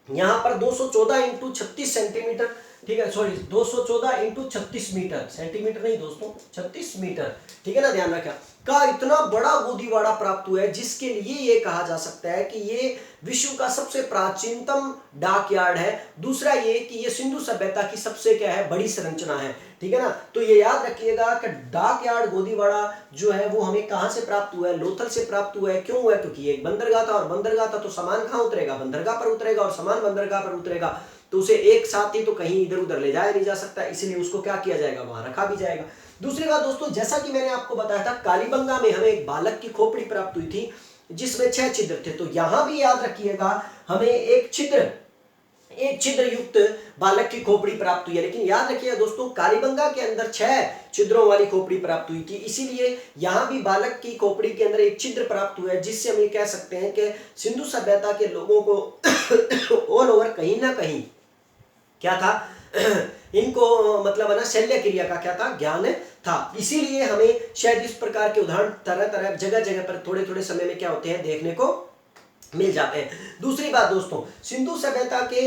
यहाँ पर 214 इंटू 36 सेंटीमीटर, ठीक है, सॉरी 214 इंटू 36 मीटर, सेंटीमीटर नहीं दोस्तों, 36 मीटर, ठीक है ना, ध्यान रखा, का इतना बड़ा गोदीवाड़ा प्राप्त हुआ है, जिसके लिए ये कहा जा सकता है कि ये विश्व का सबसे प्राचीनतम डाक यार्ड है। दूसरा ये कि ये सिंधु सभ्यता की सबसे क्या है, बड़ी संरचना है, ठीक है ना। तो ये याद रखिएगा कि डाक यार्ड गोदीवाड़ा जो है वो हमें कहां से प्राप्त हुआ है, लोथल से प्राप्त हुआ है। क्यों हुआ है, क्योंकि एक बंदरगाह था, और बंदरगाह था तो सामान कहां उतरेगा, बंदरगाह पर उतरेगा, और सामान बंदरगाह पर उतरेगा तो उसे एक साथ ही तो कहीं इधर उधर ले जाया नहीं जा सकता, इसलिए उसको क्या किया जाएगा, वहां रखा भी जाएगा। दूसरी बात दोस्तों, जैसा कि मैंने आपको बताया था, कालीबंगा में हमें एक बालक की खोपड़ी प्राप्त हुई थी जिसमें 6 छिद्र थे। तो यहां भी याद रखिएगा हमें एक छिद्र युक्त बालक की खोपड़ी प्राप्त हुई है। लेकिन याद रखिएगा दोस्तों, कालीबंगा के अंदर 6 छिद्रों वाली खोपड़ी प्राप्त हुई थी, इसीलिए यहां भी बालक की खोपड़ी के अंदर एक छिद्र प्राप्त हुआ है, जिससे हम ये कह सकते हैं कि सिंधु सभ्यता के लोगों को ऑल ओवर कहीं ना कहीं क्या था इनको मतलब है ना, शल्य क्रिया का क्या था, ज्ञान था। इसीलिए हमें शायद इस प्रकार के उदाहरण तरह तरह जगह जगह पर थोड़े थोड़े समय में क्या होते हैं, देखने को मिल जाते हैं। दूसरी बात दोस्तों, सिंधु सभ्यता के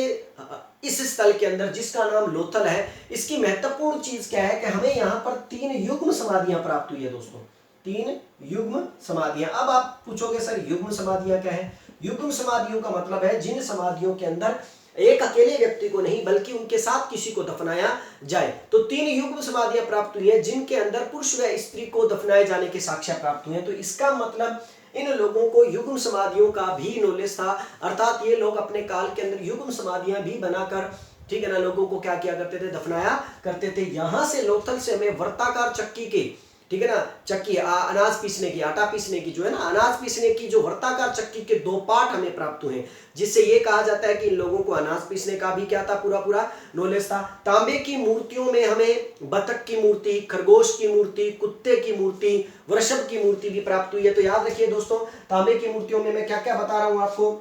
इस स्थल के अंदर जिसका नाम लोथल है, इसकी महत्वपूर्ण चीज क्या है कि हमें यहाँ पर 3 युग्म समाधियां प्राप्त हुई है दोस्तों, 3 युग्म समाधियां। अब आप पूछोगे सर युग्म समाधियां क्या है। युग्म समाधियों का मतलब है जिन समाधियों के अंदर एक अकेले व्यक्ति को नहीं बल्कि उनके साथ किसी को दफनाया जाए। तो 3 युग्म समाधियां प्राप्त हुई है जिनके अंदर पुरुष व स्त्री को दफनाए जाने के साक्ष्य प्राप्त हुए हैं। तो इसका मतलब इन लोगों को युग्म समाधियों का भी नॉलेज था, अर्थात ये लोग अपने काल के अंदर युग्म समाधियां भी बनाकर, ठीक है ना, लोगों को क्या किया करते थे, दफनाया करते थे। यहां से लोथल से हमें वर्ताकार चक्की के, ठीक है ना, चक्की अनाज पीसने की, आटा पीसने की जो है ना, अनाज पीसने की जो वर्ताकार चक्की के 2 पार्ट हमें प्राप्त हुए, जिससे ये कहा जाता है कि इन लोगों को अनाज पीसने का भी क्या था, पूरा नॉलेज था। तांबे की मूर्तियों में हमें बतख की मूर्ति, खरगोश की मूर्ति, कुत्ते की मूर्ति, वृषभ की मूर्ति भी प्राप्त हुई है। तो याद रखिए दोस्तों, तांबे की मूर्तियों में मैं क्या क्या बता रहा हूं आपको।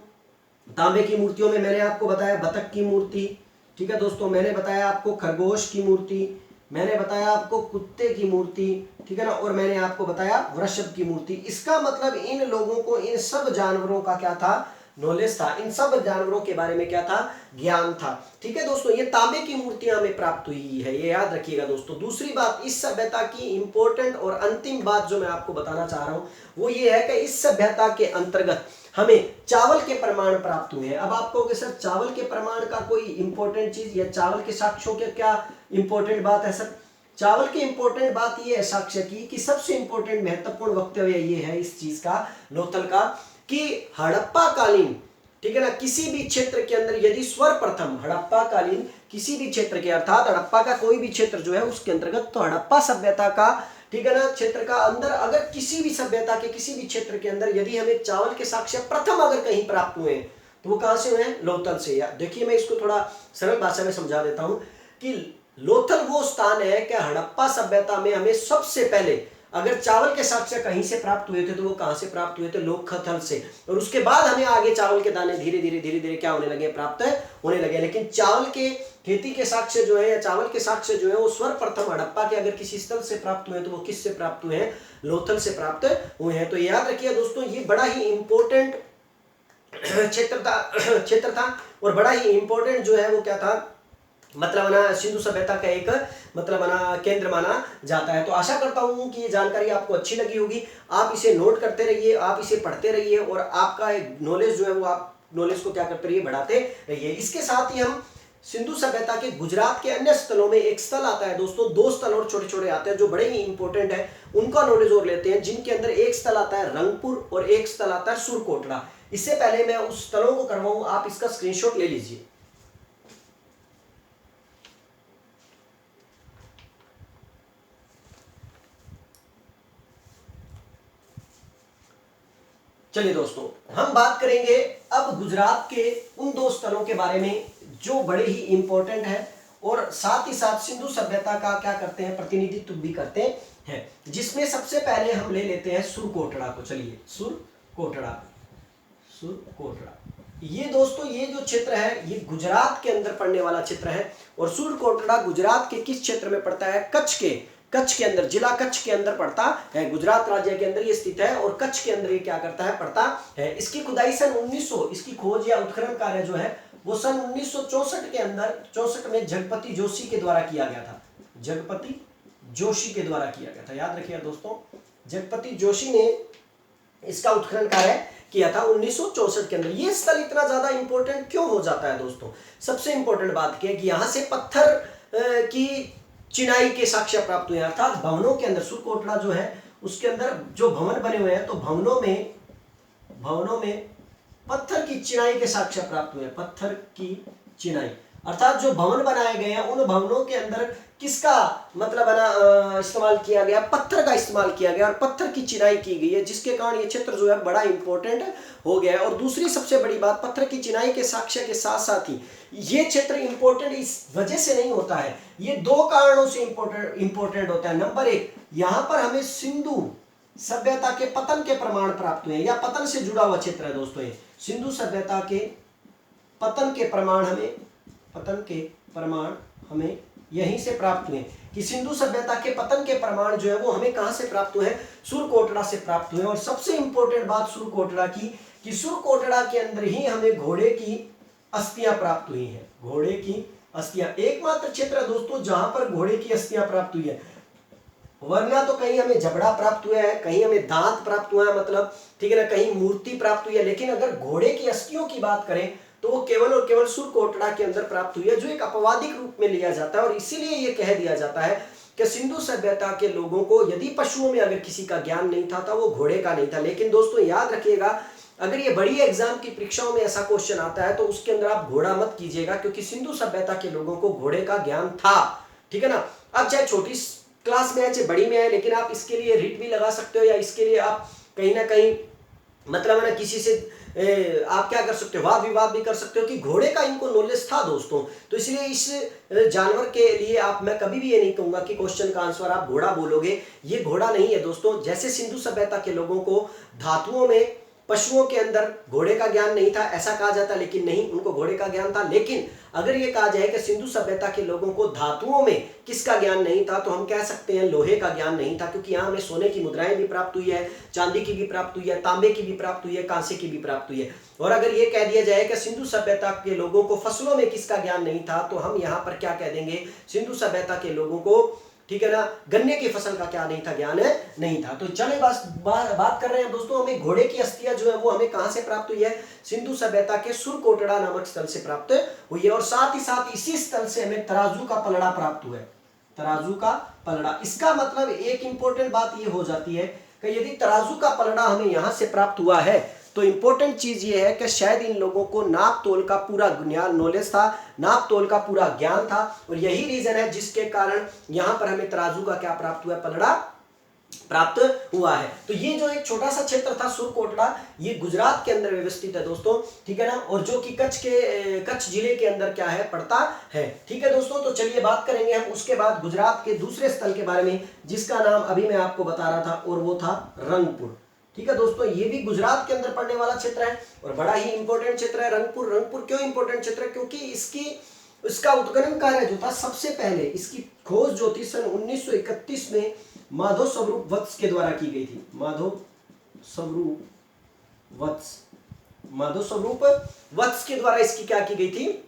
तांबे की मूर्तियों में मैंने आपको बताया बतख की मूर्ति, ठीक है दोस्तों, मैंने बताया आपको खरगोश की मूर्ति, मैंने बताया आपको कुत्ते की मूर्ति, ठीक है ना, और मैंने आपको बताया वृषभ की मूर्ति। इसका मतलब इन लोगों को इन सब जानवरों का क्या था, नॉलेज था, इन सब जानवरों के बारे में क्या था, ज्ञान था। ठीक है दोस्तों, ये तांबे की मूर्तियां हमें प्राप्त हुई है, ये याद रखिएगा दोस्तों। दूसरी बात, इस सभ्यता की इंपॉर्टेंट और अंतिम बात जो मैं आपको बताना चाह रहा हूं वो ये है कि इस सभ्यता के अंतर्गत हमें चावल के प्रमाण प्राप्त हुए हैं। अब आप कहोगे सर चावल के प्रमाण का कोई इंपॉर्टेंट चीज या चावल के साक्ष्यों के क्या इंपॉर्टेंट बात है सर। चावल की इंपॉर्टेंट बात ये है साक्ष्य की कि सबसे इंपॉर्टेंट महत्वपूर्ण वक्तव्य ये है इस चीज का, लोथल का, कि हड़प्पा कालीन, ठीक है ना, किसी भी क्षेत्र के अंदर यदि सर्वप्रथम हड़प्पा कालीन किसी भी क्षेत्र के, अर्थात हड़प्पा का कोई भी क्षेत्र जो है उसके अंतर्गत, तो हड़प्पा सभ्यता का, ठीक है ना, क्षेत्र का अंदर अगर किसी भी सभ्यता के किसी भी क्षेत्र के अंदर यदि हमें चावल के साक्ष्य प्रथम अगर कहीं प्राप्त हुए तो वो कहां से हुए हैं, लोथल से। या देखिए मैं इसको थोड़ा सरल भाषा में समझा देता हूं कि लोथल वो स्थान है कि हड़प्पा सभ्यता में हमें सबसे पहले अगर चावल के साक्ष्य कहीं से प्राप्त हुए थे तो वो कहां से प्राप्त हुए थे, लोथल से। और उसके बाद हमें आगे चावल के दाने धीरे धीरे क्या होने लगे, प्राप्त होने लगे। लेकिन चावल के खेती के साक्ष्य जो है या चावल के साक्ष्य जो है वो सर्वप्रथम हड़प्पा के अगर किसी स्थल से प्राप्त हुए तो वो किससे प्राप्त हुए हैं, लोथल से प्राप्त हुए हैं। तो याद रखिए दोस्तों, ये बड़ा ही इंपॉर्टेंट क्षेत्र था और बड़ा ही इंपॉर्टेंट जो है वो क्या था, मतलब ना सिंधु सभ्यता का एक मतलब ना केंद्र माना जाता है। तो आशा करता हूँ कि ये जानकारी आपको अच्छी लगी होगी। आप इसे नोट करते रहिए, आप इसे पढ़ते रहिए और आपका एक नॉलेज जो है वो आप नॉलेज को क्या करते रहिए, बढ़ाते रहिए। इसके साथ ही हम सिंधु सभ्यता के गुजरात के अन्य स्थलों में एक स्थल आता है दोस्तों, दो स्थल और छोटे छोटे आते हैं जो बड़े ही इंपॉर्टेंट है, उनका नॉलेज और लेते हैं, जिनके अंदर एक स्थल आता है रंगपुर और एक स्थल आता है सुरकोटड़ा। इससे पहले मैं उस स्थलों को करवाऊं, आप इसका स्क्रीनशॉट ले लीजिए। चलिए दोस्तों, हम बात करेंगे अब गुजरात के उन दो स्थलों के बारे में जो बड़े ही इंपॉर्टेंट है और साथ ही साथ सिंधु सभ्यता का क्या करते हैं, प्रतिनिधित्व भी करते हैं। जिसमें सबसे पहले हम ले लेते हैं सुरकोटड़ा को। चलिए, सुरकोटड़ा ये दोस्तों, ये जो क्षेत्र है ये गुजरात के अंदर पड़ने वाला क्षेत्र है। और सुरकोटड़ा गुजरात के किस क्षेत्र में पड़ता है? कच्छ के अंदर, जिला कच्छ के अंदर पड़ता है। गुजरात राज्य के अंदर ये स्थित है और कच्छ के अंदर ये क्या करता है, पड़ता है। इसकी खुदाई सन 1900, इसकी खोज या उत्खनन कार्य जो है वो सन 1964 के अंदर 64 में जगपति जोशी के द्वारा किया गया था। जगपति जोशी के द्वारा किया गया था, याद रखिए दोस्तों, जगपति जोशी ने इसका उत्खनन कार्य किया था 1964 के अंदर। ये स्थल इतना ज्यादा इंपॉर्टेंट क्यों हो जाता है दोस्तों? सबसे इंपॉर्टेंट बात क्या है कि यहाँ से पत्थर की चिनाई के साक्ष्य प्राप्त हुए, अर्थात भवनों के अंदर, सुरकोटड़ा जो है उसके अंदर जो भवन बने हुए हैं तो भवनों में पत्थर की चिनाई के साक्ष्य प्राप्त हुए। पत्थर की चिनाई अर्थात जो भवन बनाए गए हैं उन भवनों के अंदर किसका मतलब है ना इस्तेमाल किया गया, पत्थर का इस्तेमाल किया गया और पत्थर की चिनाई की गई है, जिसके कारण ये क्षेत्र जो है बड़ा इंपॉर्टेंट हो गया है। और दूसरी सबसे बड़ी बात, पत्थर की चिनाई के साक्ष्य के साथ साथ ही ये क्षेत्र इंपॉर्टेंट इस वजह से नहीं होता है, ये दो कारणों से इंपॉर्टेंट होता है। नंबर एक, यहाँ पर हमें सिंधु सभ्यता के पतन के प्रमाण प्राप्त हुए या पतन से जुड़ा हुआ क्षेत्र है दोस्तों। ये सिंधु सभ्यता के पतन के प्रमाण हमें यहीं से प्राप्त हुए कि सिंधु सभ्यता के पतन के प्रमाण जो है वो हमें कहां से प्राप्त हुए? सुरकोटड़ा से प्राप्त हुए। और सबसे इंपॉर्टेंट बात सुरकोटड़ा की कि सुरकोटड़ा के अंदर ही हमें घोड़े की अस्थियां प्राप्त हुई हैं। घोड़े की अस्थियां एकमात्र क्षेत्र है दोस्तों जहां पर घोड़े की अस्थियां प्राप्त हुई है, वरना तो कहीं हमें जबड़ा प्राप्त हुआ है, कहीं हमें दांत प्राप्त हुआ है, मतलब ठीक है ना, कहीं मूर्ति प्राप्त हुई है। लेकिन अगर घोड़े की अस्थियों की बात करें तो वो केवल और केवल सुरकोटड़ा के अंदर प्राप्त हुई है, जो एक अपवादिक रूप में लिया जाता है। और इसीलिए ये कह दिया जाता है कि सिंधु सभ्यता के लोगों को यदि पशुओं में अगर किसी का ज्ञान नहीं था तो वो घोड़े का नहीं था। लेकिन दोस्तों याद रखिएगा, अगर ये बड़ी एग्जाम की परीक्षाओं में ऐसा क्वेश्चन आता है तो उसके अंदर आप घोड़ा मत कीजिएगा, क्योंकि सिंधु सभ्यता के लोगों को घोड़े का ज्ञान था, ठीक है ना। अब चाहे छोटी क्लास में है चाहे बड़ी में है, लेकिन आप इसके लिए रिट भी लगा सकते हो या इसके लिए आप कहीं ना कहीं मतलब है ना किसी से आप क्या कर सकते हो, वाद विवाद भी कर सकते हो कि घोड़े का इनको नॉलेज था दोस्तों। तो इसलिए इस जानवर के लिए आप, मैं कभी भी ये नहीं कहूंगा कि क्वेश्चन का आंसर आप घोड़ा बोलोगे, ये घोड़ा नहीं है दोस्तों। जैसे सिंधु सभ्यता के लोगों को धातुओं में, पशुओं के अंदर घोड़े का ज्ञान नहीं था ऐसा कहा जाता, लेकिन नहीं, उनको घोड़े का ज्ञान था। लेकिन अगर ये कहा जाए कि सिंधु सभ्यता के लोगों को धातुओं में किसका ज्ञान नहीं था, तो हम कह सकते हैं लोहे का ज्ञान नहीं था, क्योंकि यहाँ हमें सोने की मुद्राएं भी प्राप्त हुई है, चांदी की भी प्राप्त हुई है, तांबे की भी प्राप्त हुई है, कांसे की भी प्राप्त हुई है। और अगर ये कह दिया जाए कि सिंधु सभ्यता के लोगों को फसलों में किसका ज्ञान नहीं था, तो हम यहाँ पर क्या कह देंगे, सिंधु सभ्यता के लोगों को, ठीक है ना, गन्ने की फसल का क्या नहीं था, ज्ञान नहीं था। तो चले बात कर रहे हैं दोस्तों, हमें घोड़े की अस्थियां जो है वो हमें कहां से प्राप्त हुई है? सिंधु सभ्यता के सुरकोटड़ा नामक स्थल से प्राप्त हुई है। और साथ ही साथ इसी स्थल से हमें तराजू का पलड़ा प्राप्त हुआ है। तराजू का पलड़ा, इसका मतलब एक इंपॉर्टेंट बात ये हो जाती है कि यदि तराजू का पलड़ा हमें यहां से प्राप्त हुआ है तो इंपॉर्टेंट चीज ये है कि शायद इन लोगों को नाप तोल का पूरा ज्ञान, नॉलेज था, नाप तोल का पूरा ज्ञान था। और यही रीजन है जिसके कारण यहां पर हमें तराजू का क्या प्राप्त हुआ है? पलड़ा प्राप्त हुआ है। तो ये जो एक छोटा सा क्षेत्र था सुरकोटड़ा, ये गुजरात के अंदर व्यवस्थित है दोस्तों, ठीक है ना, और जो कि कच्छ जिले के अंदर क्या है, पड़ता है, ठीक है दोस्तों। तो चलिए बात करेंगे हम उसके बाद गुजरात के दूसरे स्थल के बारे में, जिसका नाम अभी मैं आपको बता रहा था, और वो था रंगपुर। ठीक है दोस्तों, ये भी गुजरात के अंदर पड़ने वाला क्षेत्र है और बड़ा ही इंपॉर्टेंट क्षेत्र है रंगपुर। रंगपुर क्यों इंपॉर्टेंट क्षेत्र है? क्योंकि इसका उत्खनन कार्य जो था, सबसे पहले इसकी खोज जो थी सन 1931 में माधव स्वरूप वत्स के द्वारा की गई थी। माधव स्वरूप वत्स के द्वारा इसकी क्या की गई थी?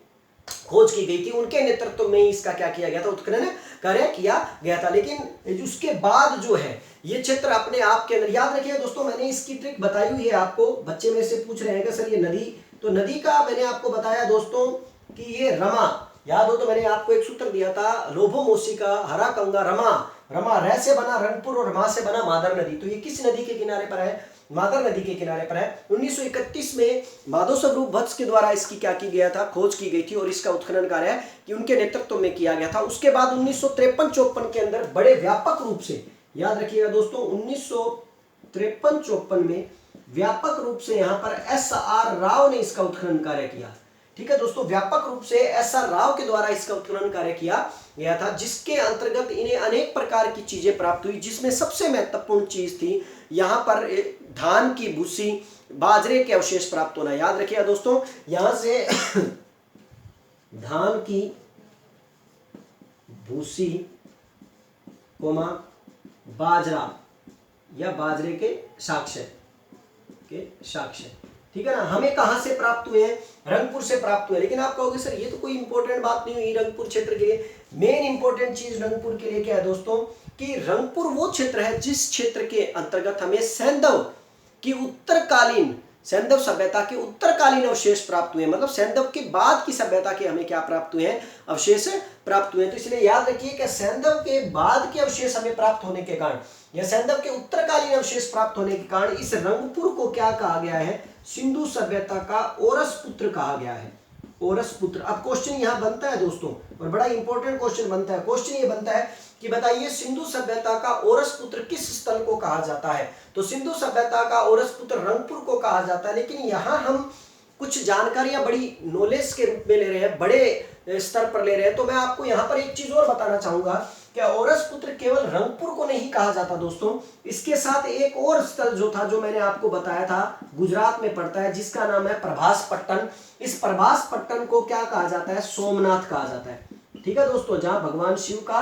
खोज की गई थी, उनके नेतृत्व में इसका क्या किया गया था, उत्खनन कार्य किया गया था। लेकिन उसके बाद जो है ये क्षेत्र अपने आप के अंदर, याद रखिएगा दोस्तों मैंने इसकी ट्रिक बताई हुई है आपको, बच्चे में से पूछ रहे हैं कि सर ये नदी, तो नदी का मैंने आपको बताया दोस्तों कि ये रमा, याद हो तो मैंने आपको एक सूत्र दिया था, लोभो मोसिका हरा कंगा रमा, रमा रह से बना रंगपुर और मा से बना मादर नदी। तो ये किस नदी के किनारे पर है, मादर नदी के किनारे पर है। 1931 में माधव स्वरूप वत्स के द्वारा इसकी क्या की गया था, खोज की गई थी और इसका उत्खनन कार्य कि उनके नेतृत्व में किया गया था। उसके बाद 1953-54 के अंदर बड़े व्यापक रूप से, याद रखिएगा दोस्तों 1953-54 में व्यापक रूप से यहां पर SR राव ने इसका उत्खनन कार्य किया। ठीक है दोस्तों, व्यापक रूप से SR राव के द्वारा इसका उत्खनन कार्य किया गया था, जिसके अंतर्गत इन्हें अनेक प्रकार की चीजें प्राप्त हुई, जिसमें सबसे महत्वपूर्ण चीज थी यहां पर धान की भूसी, बाजरे के अवशेष प्राप्त होना। याद रखिएगा दोस्तों यहां से धान की भूसी कोमा बाजरा या बाजरे के साक्ष्य ठीक है ना, हमें कहां से प्राप्त हुए हैं, रंगपुर से प्राप्त हुए। लेकिन आप कहोगे सर ये तो कोई इंपॉर्टेंट बात नहीं हुई रंगपुर क्षेत्र के लिए। मेन इंपॉर्टेंट चीज रंगपुर के लिए क्या है दोस्तों कि रंगपुर वो क्षेत्र है जिस क्षेत्र के अंतर्गत हमें सैंधव की उत्तरकालीन, सैंधव सभ्यता के उत्तरकालीन अवशेष प्राप्त हुए, मतलब सैंधव के बाद की सभ्यता के हमें क्या प्राप्त हुए हैं, अवशेष प्राप्त हुए हैं। तो इसलिए याद रखिए कि सैंधव के बाद के अवशेष हमें प्राप्त होने के कारण या सैंधव के उत्तरकालीन अवशेष प्राप्त होने के कारण इस रंगपुर को क्या कहा गया है, सिंधु सभ्यता का ओरस पुत्र कहा गया है, ओरस पुत्र। अब क्वेश्चन यहां बनता है दोस्तों, और बड़ा इंपॉर्टेंट क्वेश्चन बनता है, क्वेश्चन ये बनता है कि बताइए सिंधु सभ्यता का ओरस पुत्र किस स्थल को कहा जाता है। तो सिंधु सभ्यता का ओरस पुत्र रंगपुर को कहा जाता है। लेकिन यहां हम कुछ जानकारियां बड़ी नॉलेज के रूप में ले रहे हैं, बड़े स्तर पर ले रहे हैं। तो मैं आपको यहां पर एक चीज और बताना चाहूंगा कि ओरस पुत्र केवल रंगपुर को नहीं कहा जाता दोस्तों, इसके साथ एक और स्थल जो था, जो मैंने आपको बताया था, गुजरात में पड़ता है, जिसका नाम है प्रभास पट्टन। इस प्रभास पट्टन को क्या कहा जाता है, सोमनाथ कहा जाता है। ठीक है दोस्तों, जहां भगवान शिव का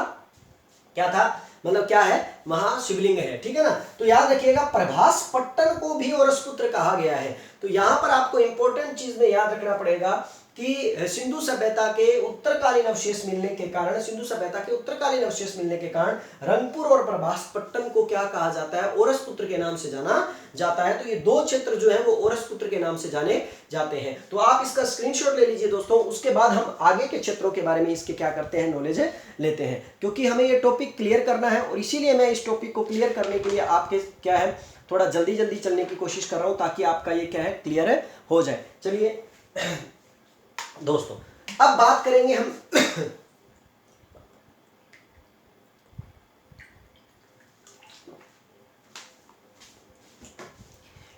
क्या था, मतलब क्या है, महाशिवलिंग है। ठीक है ना, तो याद रखिएगा प्रभास पट्टन को भी ओरस पुत्र कहा गया है। तो यहां पर आपको इंपॉर्टेंट चीज में याद रखना पड़ेगा कि सिंधु सभ्यता के उत्तरकालीन अवशेष मिलने के कारण, सिंधु सभ्यता के उत्तरकालीन अवशेष मिलने के कारण रंगपुर और प्रभास पट्टन को क्या कहा जाता है, ओरस पुत्र के नाम से जाना जाता है। तो ये दो क्षेत्र जो है वो ओरस पुत्र के नाम से जाने जाते हैं। तो आप इसका स्क्रीनशॉट ले लीजिए दोस्तों, उसके बाद हम आगे के क्षेत्रों के बारे में इसके क्या करते हैं, नॉलेज लेते हैं, क्योंकि हमें ये टॉपिक क्लियर करना है और इसीलिए मैं इस टॉपिक को क्लियर करने के लिए आपके क्या है, थोड़ा जल्दी जल्दी चलने की कोशिश कर रहा हूं ताकि आपका ये क्या है, क्लियर हो जाए। चलिए दोस्तों अब बात करेंगे हम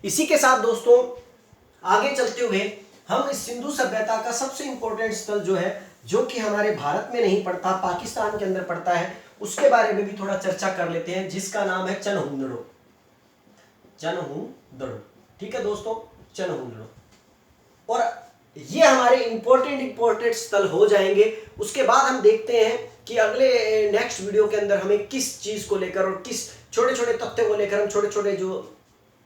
इसी के साथ दोस्तों आगे चलते हुए हम इस सिंधु सभ्यता का सबसे इंपॉर्टेंट स्थल जो है, जो कि हमारे भारत में नहीं पड़ता, पाकिस्तान के अंदर पड़ता है, उसके बारे में भी थोड़ा चर्चा कर लेते हैं, जिसका नाम है चनहुंदड़ो। चनहुंदड़ो, ठीक है दोस्तों, चनहुंदड़ो। और ये हमारे इंपॉर्टेंट स्थल हो जाएंगे। उसके बाद हम देखते हैं कि अगले नेक्स्ट वीडियो के अंदर हमें किस चीज को लेकर और किस छोटे छोटे तथ्यों को लेकर हम छोटे छोटे जो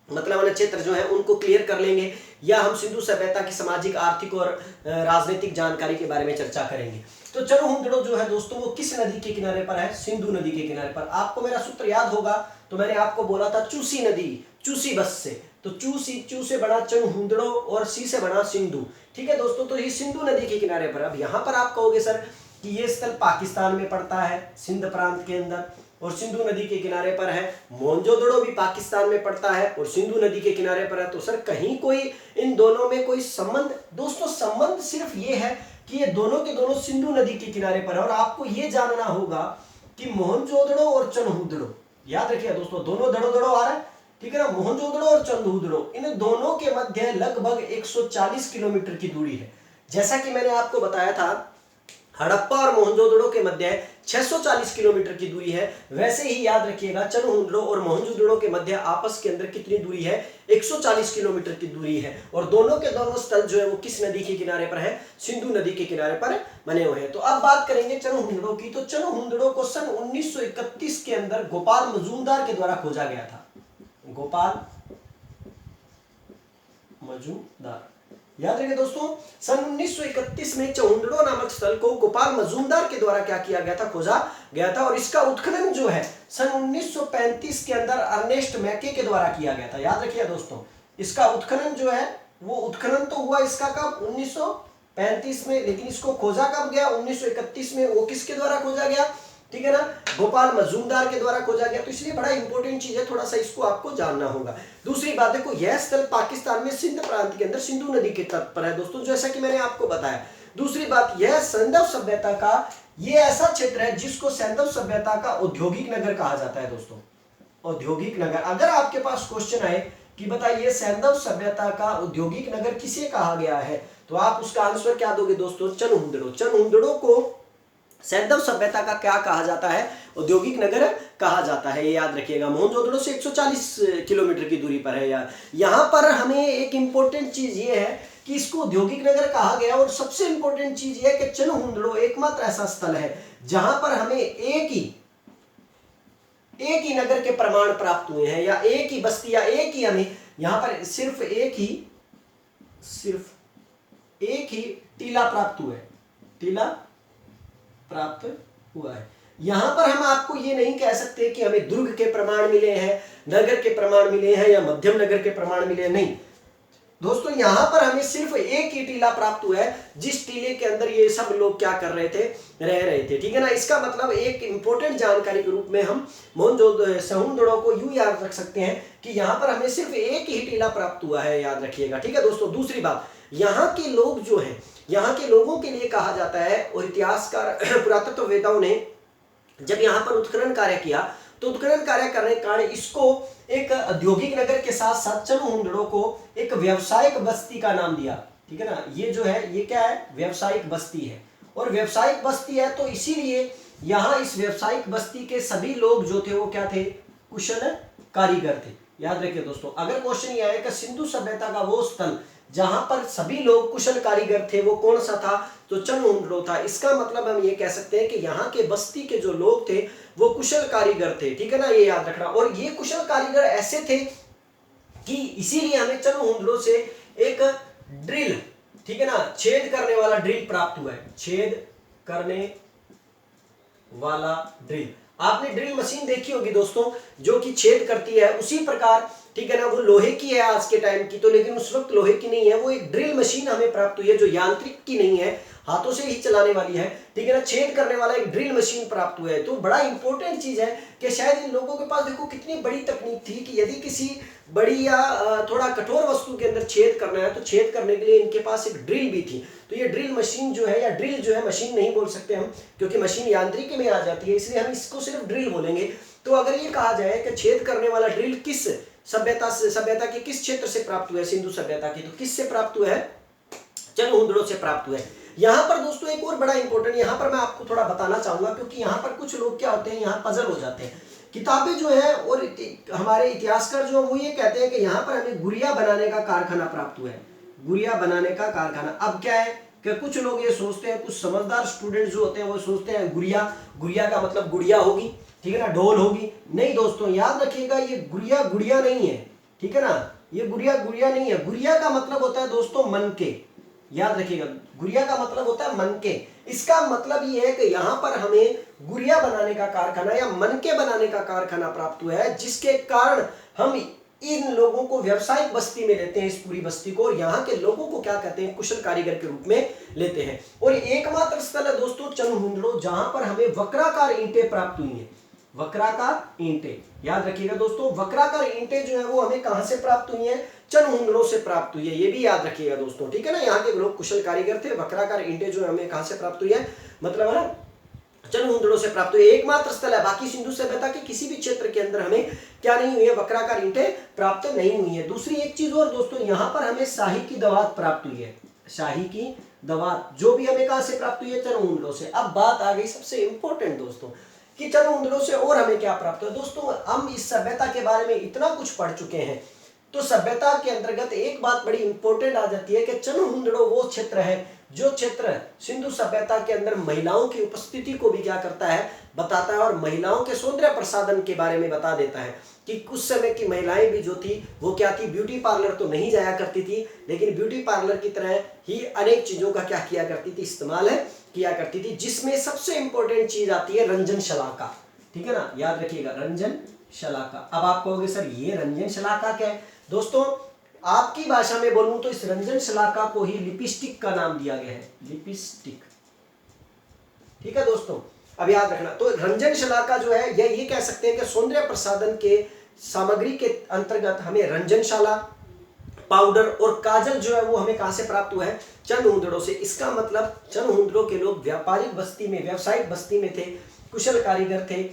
मतलब वाले क्षेत्र जो है उनको क्लियर कर लेंगे, या हम सिंधु सभ्यता की सामाजिक, आर्थिक और राजनीतिक जानकारी के बारे में चर्चा करेंगे। तो चनहुंदड़ो जो है दोस्तों वो किस नदी के किनारे पर है, सिंधु नदी के किनारे पर। आपको मेरा सूत्र याद होगा, तो मैंने आपको बोला था चूसी नदी, चूसी बस से, तो चू से बना चनहुंदड़ो और सी से बना सिंधु। ठीक है दोस्तों, तो ये सिंधु नदी के किनारे पर। अब यहां पर आप कहोगे सर कि ये स्थल पाकिस्तान में पड़ता है, सिंध प्रांत के अंदर, और सिंधु नदी के किनारे पर है। मोहनजोदड़ो भी पाकिस्तान में पड़ता है और सिंधु नदी के किनारे पर है। तो सर कहीं कोई इन दोनों में कोई संबंध, दोस्तों संबंध सिर्फ ये है कि ये दोनों के दोनों सिंधु नदी के किनारे पर है। और आपको ये जानना होगा कि मोहनजोदड़ो और चनहुंदड़ो, याद रखिए दोस्तों, दोनों धड़ो धड़ो आ रहा है, ठीक है ना, मोहनजोदड़ो और चनहुंदड़ो, इन दोनों के मध्य लगभग 140 किलोमीटर की दूरी है। जैसा कि मैंने आपको बताया था हड़प्पा और मोहनजोदड़ो के मध्य 640 किलोमीटर की दूरी है, वैसे ही याद रखिएगा चनहुंदड़ो और मोहनजोदड़ो के मध्य आपस के अंदर कितनी दूरी है, 140 किलोमीटर की दूरी है। और दोनों के दोनों स्थल जो है वो किस नदी के किनारे पर है, सिंधु नदी के किनारे पर बने हुए हैं। तो अब बात करेंगे चनहुंदड़ो की। तो चनहुंदड़ो को सन 1931 के अंदर गोपाल मजूमदार के द्वारा खोजा गया था। गोपाल मजूमदार, याद रखिए दोस्तों, सन 1931 में चौहुंडड़ो नामक स्थल को गोपाल मजूमदार के द्वारा क्या किया गया था, खोजा गया था। और इसका उत्खनन जो है सन 1935 के अंदर अर्नेस्ट मैके के द्वारा किया गया था। याद रखिए दोस्तों, इसका उत्खनन जो है वो उत्खनन तो हुआ इसका कब, 1935 में, लेकिन इसको खोजा कब गया, 1931 में। वो किसके द्वारा खोजा गया, ठीक है ना, गोपाल मजूमदार के द्वारा खोजा गया। तो इसलिए बड़ा इंपॉर्टेंट चीज है, थोड़ा सा इसको आपको जानना होगा। दूसरी बात देखो, यह स्थल पाकिस्तान में सिंध प्रांत के अंदर सिंधु नदी के तट पर है दोस्तों, जैसा कि मैंने आपको बताया। दूसरी बात, यह सैंधव सभ्यता का ये ऐसा क्षेत्र है जिसको सैंधव सभ्यता का औद्योगिक नगर कहा जाता है दोस्तों, औद्योगिक नगर। अगर आपके पास क्वेश्चन आए कि बताइए सैंधव सभ्यता का औद्योगिक नगर किसे कहा गया है, तो आप उसका आंसर क्या दोगे दोस्तों, चनहुंदड़ो। चनहुंदड़ो को सैंधव सभ्यता का क्या कहा जाता है, औद्योगिक नगर कहा जाता है, ये याद रखिएगा। मोहनजोदड़ो से 140 किलोमीटर की दूरी पर है यार। यहाँ पर हमें एक इंपॉर्टेंट चीज ये है कि इसको औद्योगिक नगर कहा गया, और सबसे इंपॉर्टेंट चीज ये है कि चनहुंदड़ो एकमात्र ऐसा स्थल है जहां पर हमें एक ही नगर के प्रमाण प्राप्त हुए हैं, या एक ही बस्ती, या एक ही, हमें यहां पर सिर्फ एक ही टीला प्राप्त हुआ है, टीला प्राप्त हुआ है। यहां पर हम आपको ये नहीं कह सकते कि हमें दुर्ग के प्रमाण मिले हैं, नगर के प्रमाण मिले हैं, या मध्यम नगर के प्रमाण मिले हैं, नहीं दोस्तों। यहां पर हमें सिर्फ एक ही टीला प्राप्त हुआ है, जिस टीले के अंदर ये सब लोग क्या कर रहे थे, रह रहे थे, ठीक है ना। इसका मतलब एक इंपॉर्टेंट जानकारी के रूप में हम सहुंदड़ो को यूं याद रख सकते हैं कि यहाँ पर हमें सिर्फ एक ही टीला प्राप्त हुआ है, याद रखिएगा, ठीक है दोस्तों। दूसरी बात, यहाँ के लोग जो है, यहाँ के लोगों के लिए कहा जाता है, और इतिहासकार पुरातत्ववेदाओं ने जब यहाँ पर उत्खनन कार्य किया, तो उत्खनन कार्य करने के कारण इसको एक औद्योगिक नगर के साथ साथ चनहुंदड़ो को एक व्यावसायिक बस्ती का नाम दिया, ठीक है ना। ये जो है ये क्या है, व्यावसायिक बस्ती है, और व्यावसायिक बस्ती है तो इसीलिए यहाँ इस व्यावसायिक बस्ती के सभी लोग जो थे वो क्या थे, कुशल कारीगर थे। याद रखिए दोस्तों, अगर क्वेश्चन ये आए कि सिंधु सभ्यता का वो स्थल जहां पर सभी लोग कुशल कारीगर थे वो कौन सा था, तो चनहुंदड़ो था। इसका मतलब हम ये कह सकते हैं कि यहाँ के बस्ती के जो लोग थे वो कुशल कारीगर थे, ठीक है ना, ये याद रखना। और ये कुशल कारीगर ऐसे थे कि इसीलिए हमें चनहुंदड़ो से एक ड्रिल, ठीक है ना, छेद करने वाला ड्रिल प्राप्त हुआ है, छेद करने वाला ड्रिल। आपने ड्रिल मशीन देखी होगी दोस्तों, जो कि छेद करती है, उसी प्रकार, ठीक है ना, वो लोहे की है आज के टाइम की तो, लेकिन उस वक्त लोहे की नहीं है, वो एक ड्रिल मशीन हमें प्राप्त हुई है जो यांत्रिक की नहीं है, हाथों से ही चलाने वाली है, ठीक है ना, छेद करने वाला एक ड्रिल मशीन प्राप्त हुआ है। तो बड़ा इंपॉर्टेंट चीज है कि शायद इन लोगों के पास देखो कितनी बड़ी तकनीक थी कि यदि किसी बड़ी या थोड़ा कठोर वस्तु के अंदर छेद करना है तो छेद करने के लिए इनके पास एक ड्रिल भी थी। तो ये ड्रिल मशीन जो है, या ड्रिल जो है, मशीन नहीं बोल सकते हम क्योंकि मशीन यांत्रिकी में आ जाती है, इसलिए हम इसको सिर्फ ड्रिल बोलेंगे। तो अगर ये कहा जाए कि छेद करने वाला ड्रिल किस सभ्यता के किस क्षेत्र से प्राप्त हुआ है, सिंधु सभ्यता की, तो किस से प्राप्त हुआ है, चनहुंदड़ो से प्राप्त हुआ है। यहाँ पर दोस्तों एक और बड़ा इंपॉर्टेंट, यहाँ पर मैं आपको थोड़ा बताना चाहूंगा, क्योंकि यहाँ पर कुछ लोग क्या होते हैं, यहाँ पजल हो जाते हैं। किताबें जो है और हमारे इतिहासकार जो वो ये कहते हैं कि यहाँ पर हमें गुड़िया बनाने का कारखाना प्राप्त हुआ है, गुड़िया बनाने का कारखाना। अब क्या है कि कुछ लोग ये सोचते हैं, कुछ समझदार स्टूडेंट जो होते हैं वो सोचते हैं गुड़िया का मतलब गुड़िया होगी, ठीक है ना, ढोल होगी। नहीं दोस्तों, याद रखिएगा, ये गुड़िया नहीं है, ठीक है ना, ये गुड़िया नहीं है। गुड़िया का मतलब होता है दोस्तों मनके, याद रखिएगा, गुड़िया का मतलब होता है मनके। इसका मतलब ये है कि यहाँ पर हमें गुड़िया बनाने का कारखाना या मनके बनाने का कारखाना प्राप्त हुआ है, जिसके कारण हम इन लोगों को व्यावसायिक बस्ती में लेते हैं, इस पूरी बस्ती को, और यहाँ के लोगों को क्या कहते हैं, कुशल कारीगर के रूप में लेते हैं। और एकमात्र स्थल है दोस्तों चनहुंदड़ो जहां पर हमें वक्राकार ईंटें प्राप्त हुई हैं, वक्राकार ईंटें। याद रखिएगा दोस्तों, वक्राकार ईंटें जो है वो हमें कहां से प्राप्त हुई हैं, चनहुंदड़ो से प्राप्त हुई है, ये भी याद रखिएगा दोस्तों, ठीक है ना। यहाँ के लोग कुशल कारीगर थे, वक्राकार ईंटें जो हमें कहां से प्राप्त हुई है, मतलब है ना, चनहुंदड़ो से प्राप्त हुई। एकमात्र स्थल है, बाकी सिंधु सभ्यता के किसी भी क्षेत्र के अंदर हमें क्या नहीं हुई है, वक्राकार ईंटें प्राप्त नहीं हुई है। दूसरी एक चीज और दोस्तों, यहाँ पर हमें शाही की दवात प्राप्त हुई है, शाही की दवात जो भी हमें कहां से प्राप्त हुई है, चनहुंदड़ो से। अब बात आ गई सबसे इंपॉर्टेंट दोस्तों कि चनहुंदड़ो से और हमें क्या प्राप्त हुआ। दोस्तों हम इस सभ्यता के बारे में इतना कुछ पढ़ चुके हैं, तो सभ्यता के अंतर्गत एक बात बड़ी इंपॉर्टेंट आ जाती है कि चनहुंदड़ो वो क्षेत्र है जो क्षेत्र सिंधु सभ्यता के अंदर महिलाओं की उपस्थिति को भी क्या करता है, बताता है, और महिलाओं के सौंदर्य प्रसाधन के बारे में बता देता है कि उस समय की महिलाएं भी जो थी वो क्या थी, ब्यूटी पार्लर तो नहीं जाया करती थी, लेकिन ब्यूटी पार्लर की तरह ही अनेक चीजों का क्या किया करती थी, इस्तेमाल किया करती थी, जिसमें सबसे इंपॉर्टेंट चीज आती है रंजन शलाका। ठीक है ना, याद रखिएगा, रंजन शलाका। अब आप कहोगे सर ये रंजन शलाका क्या है? दोस्तों आपकी भाषा में बोलूं तो इस रंजन शलाका को ही लिपस्टिक का नाम दिया गया है, लिपस्टिक। ठीक है दोस्तों, अब याद रखना, तो रंजन शलाका जो है ये कह सकते हैं कि सौंदर्य प्रसाधन के सामग्री के अंतर्गत हमें रंजनशाला, पाउडर और काजल जो है वो हमें कहां से प्राप्त हुआ है, चंद हुंदड़ों से। इसका मतलब चंद हुंदड़ों के लोग व्यापारिक बस्ती में, व्यावसायिक बस्ती में थे, कुशल कारीगर थे,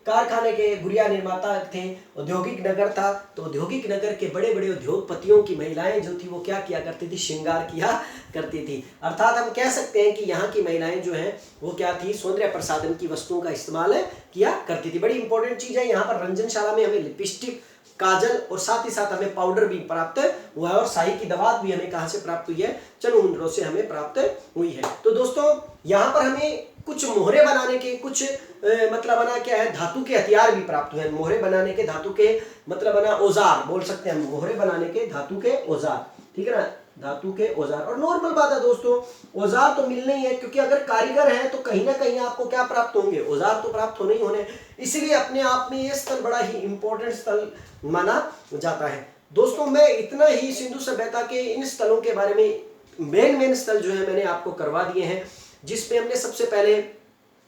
कारखाने के गुड़िया निर्माता थे, औद्योगिक नगर था, तो औद्योगिक नगर के बड़े बड़े उद्योगपतियों की महिलाएं जो थी वो क्या किया करती थी, श्रृंगार किया करती थी। अर्थात हम कह सकते हैं कि यहाँ की महिलाएं जो हैं वो क्या थी, सौंदर्य प्रसाधन की वस्तुओं का इस्तेमाल किया करती थी। बड़ी इंपॉर्टेंट चीज है, यहाँ पर रंजनशाला में हमें लिपस्टिक, काजल और साथ ही साथ हमें पाउडर भी प्राप्त हुआ है, और शाही की दवात भी हमें कहां से प्राप्त हुई है, चंद हुंदड़ों से हमें प्राप्त हुई है। तो दोस्तों यहाँ पर हमें कुछ मोहरे बनाने के कुछ मतलब बना क्या है, धातु के हथियार भी प्राप्त हुए हैं। मोहरे बनाने के धातु के मतलब बना औजार बोल सकते हैं हम, मोहरे बनाने के धातु के औजार। ठीक है ना, धातु के औजार। और नॉर्मल बात है दोस्तों, औजार तो मिलने ही है, क्योंकि अगर कारीगर है तो कहीं ना कहीं आपको क्या प्राप्त होंगे, औजार तो प्राप्त होने ही होने। इसलिए अपने आप में ये स्थल बड़ा ही इंपॉर्टेंट स्थल माना जाता है। दोस्तों मैं इतना ही सिंधु सभ्यता के इन स्थलों के बारे में मेन स्थल जो है मैंने आपको करवा दिए हैं, जिसमें हमने सबसे पहले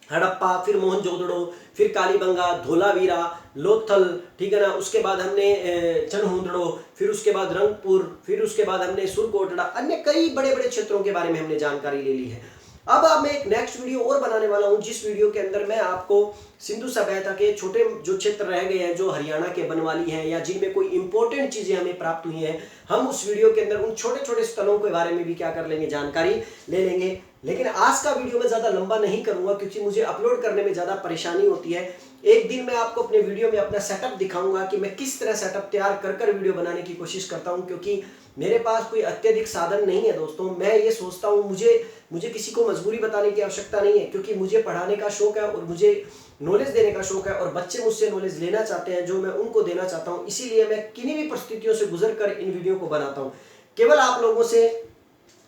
हड़प्पा, फिर मोहनजोदड़ो, फिर कालीबंगा, धोलावीरा, लोथल, ठीक है ना, उसके बाद हमने चनहुंदड़ो, फिर उसके बाद रंगपुर, फिर उसके बाद हमने सुरकोटड़ा, अन्य कई बड़े बड़े क्षेत्रों के बारे में हमने जानकारी ले ली है। अब मैं एक नेक्स्ट वीडियो और बनाने वाला हूं, जिस वीडियो के अंदर मैं आपको सिंधु सभ्यता के छोटे जो क्षेत्र रह गए हैं, जो हरियाणा के बनवाली हैं या जिनमें कोई इंपॉर्टेंट चीजें हमें प्राप्त हुई हैं, हम उस वीडियो के अंदर उन छोटे छोटे स्थलों के बारे में भी क्या कर लेंगे, जानकारी ले लेंगे। लेकिन आज का वीडियो मैं ज्यादा लंबा नहीं करूंगा, क्योंकि मुझे अपलोड करने में ज्यादा परेशानी होती है। एक दिन मैं आपको अपने वीडियो में अपना सेटअप दिखाऊंगा कि मैं किस तरह सेटअप तैयार कर वीडियो बनाने की कोशिश करता हूं, क्योंकि मेरे पास कोई अत्यधिक साधन नहीं है दोस्तों। मैं ये सोचता हूं मुझे किसी को मजबूरी बताने की आवश्यकता नहीं है, क्योंकि मुझे पढ़ाने का शौक है और मुझे नॉलेज देने का शौक है, और बच्चे मुझसे नॉलेज लेना चाहते हैं जो मैं उनको देना चाहता हूं। इसीलिए मैं किन्हीं भी परिस्थितियों से गुजर कर इन वीडियो को बनाता हूं। केवल आप लोगों से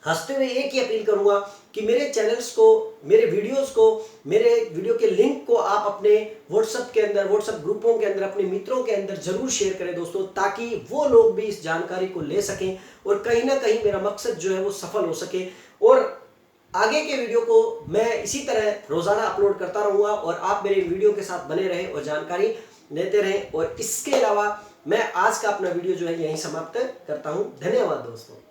हंसते हुए एक ही अपील करूंगा कि मेरे चैनल्स को, मेरे वीडियोस को, मेरे वीडियो के लिंक को आप अपने व्हाट्सएप के अंदर, व्हाट्सएप ग्रुपों के अंदर, अपने मित्रों के अंदर जरूर शेयर करें दोस्तों, ताकि वो लोग भी इस जानकारी को ले सकें और कहीं ना कहीं मेरा मकसद जो है वो सफल हो सके। और आगे के वीडियो को मैं इसी तरह रोजाना अपलोड करता रहूंगा और आप मेरे वीडियो के साथ बने रहें और जानकारी लेते रहें। और इसके अलावा मैं आज का अपना वीडियो जो है यहीं समाप्त करता हूं। धन्यवाद दोस्तों।